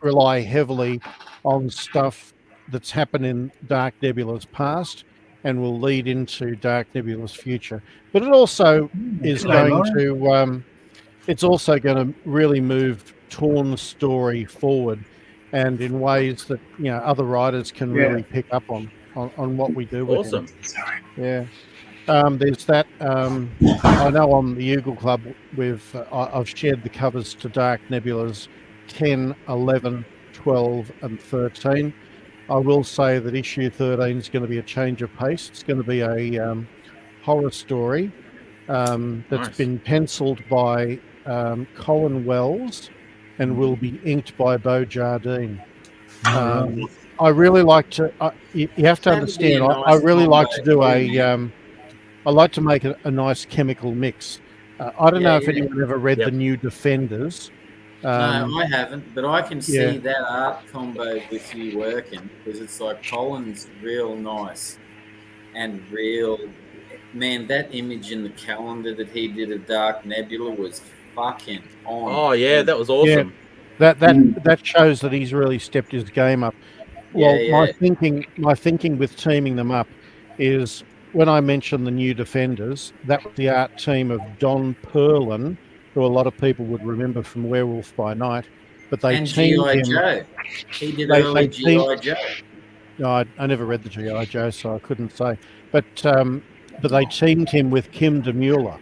rely heavily on stuff that's happened in Dark Nebula's past and will lead into Dark Nebula's future. But it also is going to it's also going to really move Torn's story forward, and in ways that other writers can really pick up on what we do with him. Yeah. There's that. I know on the Eagle Club I've shared the covers to Dark Nebula's 10, 11, 12, and 13. I will say that issue 13 is going to be a change of pace. It's going to be a horror story that's been penciled by Colin Wells and will be inked by Beau Jardine. I really like to. You have to understand. I really like to do I like to make a nice chemical mix. I don't know if anyone ever read the New Defenders. No, I haven't, but I can see that art combo with you working, because it's like Colin's real nice and real. Man, that image in the calendar that he did of Dark Nebula was fucking on. Oh yeah, that was awesome. That shows that he's really stepped his game up. Well, Yeah. my thinking with teaming them up is when I mentioned the new Defenders, that was the art team of Don Perlin, who a lot of people would remember from Werewolf by Night. But they And teamed G.I. him. Joe. He did early G.I. Joe. No, I never read the G.I. Joe, so I couldn't say. But they teamed him with Kim DeMuller.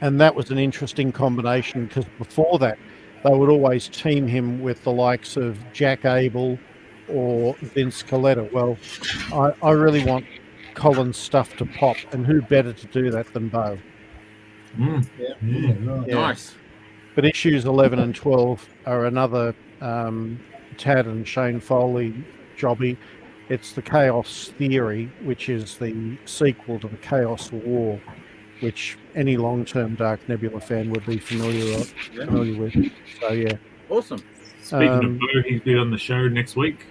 And that was an interesting combination because before that, they would always team him with the likes of Jack Abel or Vince Coletta. Well, I really want Colin's stuff to pop, and who better to do that than Bo? Nice. But issues 11 and 12 are another Tad and Shane Foley jobby. It's the Chaos Theory, which is the sequel to the Chaos War, which any long-term Dark Nebula fan would be familiar with. So, yeah. Awesome. Speaking of Bo, he's be on the show next week.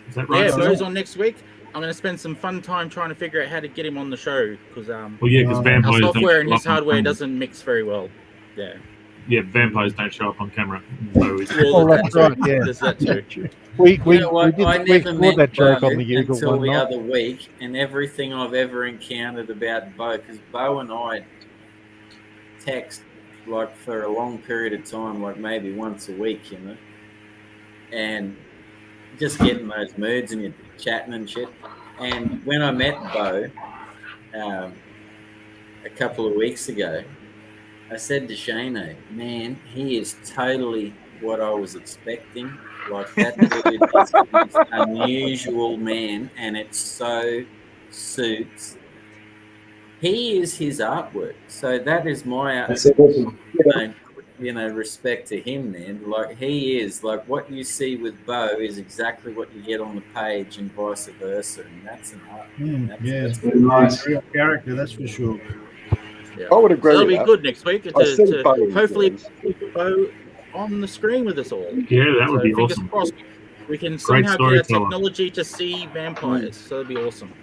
Is that right? Yeah, Bo's on next week. I'm going to spend some fun time trying to figure out how to get him on the show because vampires our software and don't his hardware doesn't mix very well. Yeah. Yeah, vampires don't show up on camera. So that's right. Yeah, there's that too. We I never met that joke Bo on the Eagle until one the night. other week, and everything I've ever encountered about Bo, because Bo and I text like for a long period of time, like maybe once a week, you know, and just getting those moods and you're chatting and shit. And when I met Bo a couple of weeks ago, I said to Shane, man, he is totally what I was expecting. Like that dude is an unusual man, and it so suits. He is his artwork, so that is my respect to him, man. Like he is like what you see with Bo is exactly what you get on the page, and vice versa, and that's an art. That's very nice character, that's for sure. Yeah. I would agree. So it'll with be that. good next week to hopefully Bones. put Bo on the screen with us all. Yeah, that would be fingers awesome. crossed we can Great somehow get our storyteller. technology to see vampires. So it'll be awesome.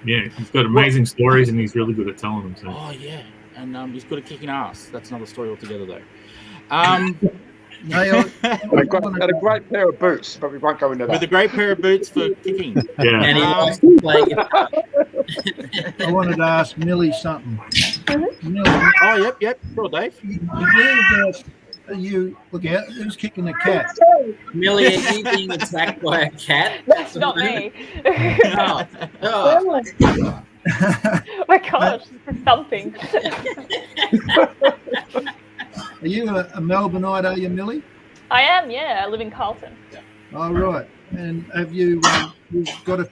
Yeah, he's got amazing stories and he's really good at telling them. So. Oh yeah, and he's good at kicking ass. That's another story altogether, though. And a great pair of boots, but we won't go into that. With a great pair of boots for kicking. Yeah. And he likes to play guitar. I wanted to ask Millie something. Millie, Oh, yep. Sure, Dave. you look out. Who's kicking the cat? Millie, are you being attacked by a cat? That's not me. Oh. Oh my gosh, thumping. Are you a Melbourneite? Are you, Millie? I am, yeah. I live in Carlton. Oh, right. And have you you've got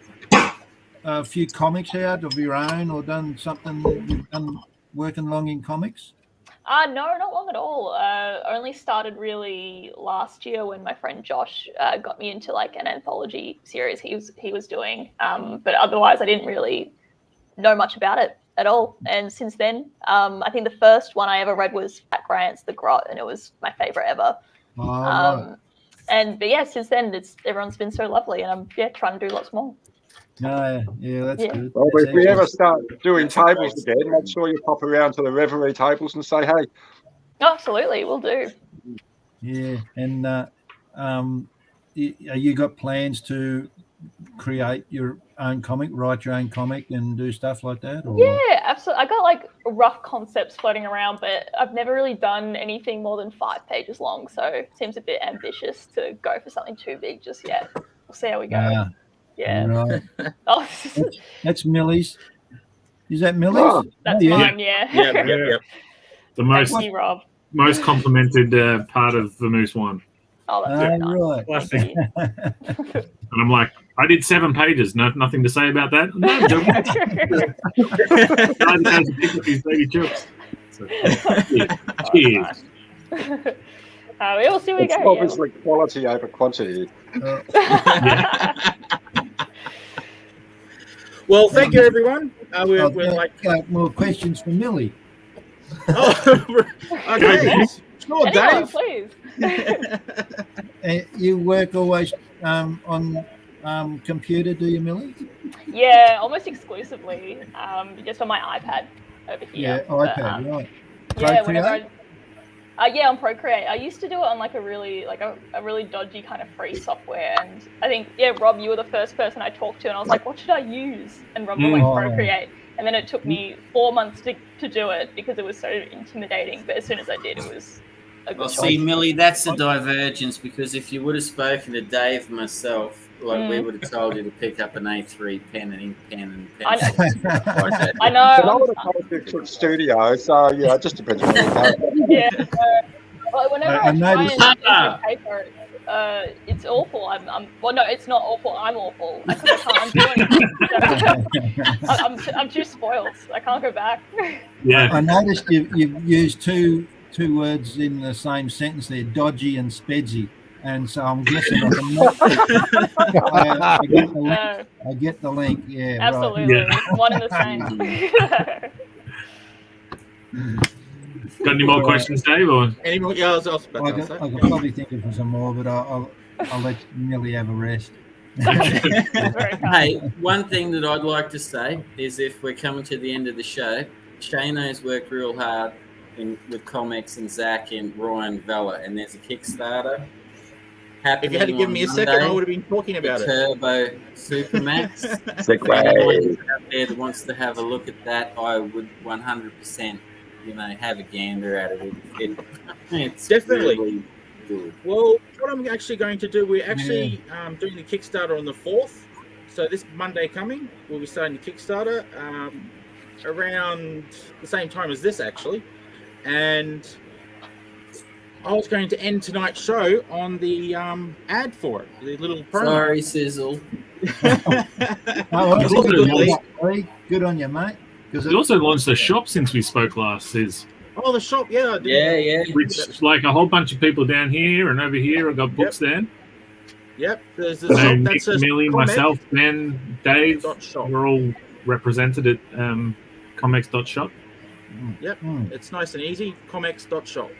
a few comics out of your own, or done something? You've done working along in comics? No, not long at all. Only started really last year when my friend Josh got me into like an anthology series he was doing. But otherwise, I didn't really know much about it at all. And since then, I think the first one I ever read was Pat Grant's The Grot, and it was my favorite ever. Oh, right. But yeah, since then, everyone's been so lovely, and I'm trying to do lots more. No, yeah, that's good. Well, That's if we ever excellent. start doing tables again, make sure you pop around to the Reverie tables and say hey. Oh, absolutely, we'll do. Yeah, and you got plans to create your own comic, write your own comic, and do stuff like that? Or? Yeah, absolutely. I got like rough concepts floating around, but I've never really done anything more than 5 pages long, so it seems a bit ambitious to go for something too big just yet. We'll see how we go. Yeah. Right. Oh, That's Millie's. Is that Millie's? Oh, that's mine, yeah. Yep. The most Thank you, Rob. most complimented part of the Moose one. Oh, that's very nice. Right. Thank you. And I'm like, I did 7 pages. Nothing to say about that. No, these baby chips. So, cheers. We'll see where we It's go. obviously quality over quantity. Well, thank you, everyone. We're like more questions for Millie. Okay. Sure, Anyone, Dave. please. You work always on computer, do you, Millie? Yeah, almost exclusively. Just on my iPad over here. Yeah, iPad, right. Yeah, Procreate? Yeah, on Procreate. I used to do it on like a really dodgy kind of free software, and I think Rob, you were the first person I talked to, and I was like, what should I use? And Rob was like, Procreate, and then it took me 4 months to do it because it was so intimidating. But as soon as I did, it was a good Well, choice. see, Millie, that's the divergence, because if you would have spoken to Dave myself, like we would have told you to pick up an A3 pen and ink pen and pencil. I know. But I would have told you to studio, so yeah, it just depends on what you know. Yeah. Well, whenever I try and do paper, it's awful. Well, no, it's not awful. I'm awful because I can't do anything. I'm too spoiled. I can't go back. Yeah. I noticed you've used two words in the same sentence there, dodgy and spedsy. And so I'm guessing I get the link. Yeah, absolutely. Right. Yeah. One and the same. Got any more questions, Dave? Or? Any more? Yeah, I could probably think of some more, but I'll let Millie have a rest. Hey, one thing that I'd like to say is, if we're coming to the end of the show, Shano's worked real hard with ComX and Zach and Ryan Vella, and there's a Kickstarter. If you had to give me a second, I would have been talking about it. Turbo Supermax. Segway. Anyone out there that wants to have a look at that, I would 100%, have a gander at it. It's definitely really good. Well, what I'm actually going to do, we're actually doing the Kickstarter on the 4th. So this Monday coming, we'll be starting the Kickstarter around the same time as this, actually. And I was going to end tonight's show on the ad for it, the little promo. Sorry, Sizzle. Good on you, mate. We also launched a shop since we spoke last, Sis. Oh, the shop, yeah. I did. Yeah. Which, like, a whole bunch of people down here and over here. I got books there. Yep. There's the shop. Nick, Millie, myself, Ben, Dave, we're all represented at ComX.shop. Yep. It's nice and easy. ComX.shop.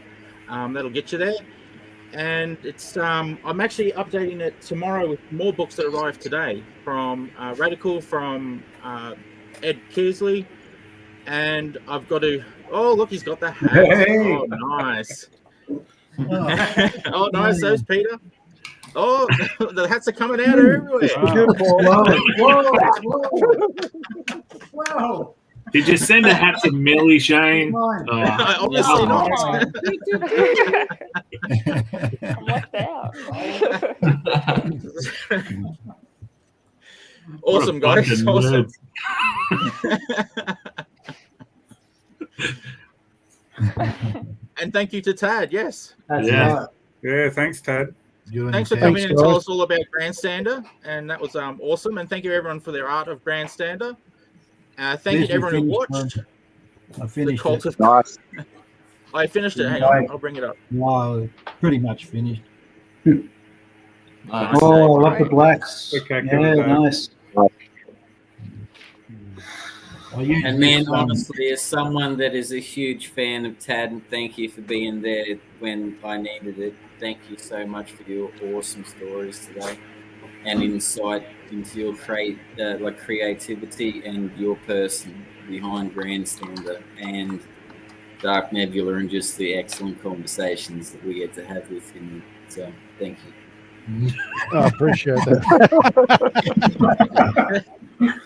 That'll get you there. And it's I'm actually updating it tomorrow with more books that arrived today from Radical, from Ed Kearsley, and I've got to. Oh, look, he's got the hat. Hey. Oh, nice. Oh, nice. There's Peter. Oh, the hats are coming out everywhere. Wow. Did you send a hat to Millie, Shane? Obviously not. I'm left out. Awesome, guys. Awesome. And thank you to Tad. Yes. Yeah, thanks, Tad. Thanks for coming in and tell us all about Grandstander, and that was awesome. And thank you everyone for their art of Grandstander. Thank you to everyone who watched. I finished it. Nice. I finished it. Hang on, I'll bring it up. No, pretty much finished. Nice. Oh, I love the blacks. Okay, nice. And man, honestly, as someone that is a huge fan of Tad, and thank you for being there when I needed it. Thank you so much for your awesome stories today and insight into your creativity and your person behind Grandstander and Dark Nebula, and just the excellent conversations that we get to have with you. So thank you. I appreciate that.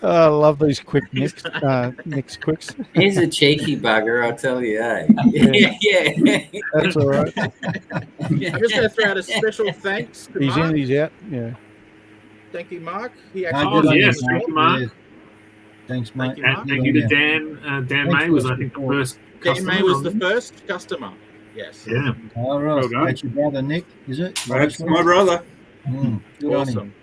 I love these quick nicks quicks. He's a cheeky bugger, I'll tell you. Yeah. That's all right. I'm just going to throw out a special thanks to He's Mark. in, he's out. Yeah. Thank you, Mark. He Thank you, Mark. Yeah. Thanks, mate. And thank you to Dan. Dan May was, I think, the first customer. Dan May was the first customer. Yes. Yeah. All right. Well done. That's your brother, Nick, is it? That's my brother. Good on him. Awesome.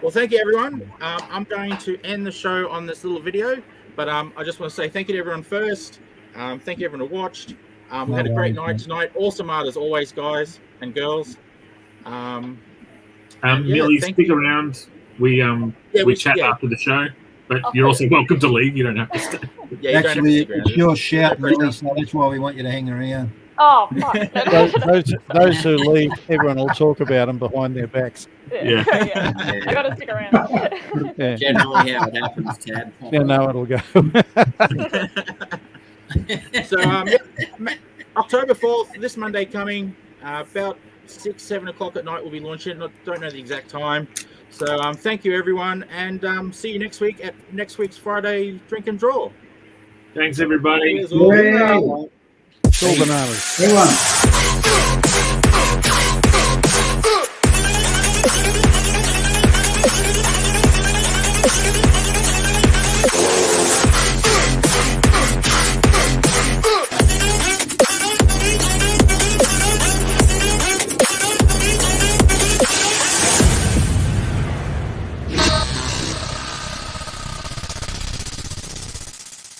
Well, thank you, everyone. I'm going to end the show on this little video, but I just want to say thank you to everyone first. Thank you, everyone who watched. We had a great night tonight. Awesome art as always, guys and girls. Millie, stick around. We chat after the show, but you're also welcome to leave. You don't have to stay. Yeah, actually, it's your shout, Millie, so that's why we want you to hang around. Oh, fuck. Those who leave, everyone will talk about them behind their backs. Yeah. I got to stick around. Yeah. Generally how it happens, Tad. You know it'll go. So, October 4th, this Monday coming, about 6, 7 o'clock at night we'll be launching. I don't know the exact time. So thank you, everyone, and see you next week at next week's Friday Drink and Draw. Thanks, everybody. All bananas. Everyone.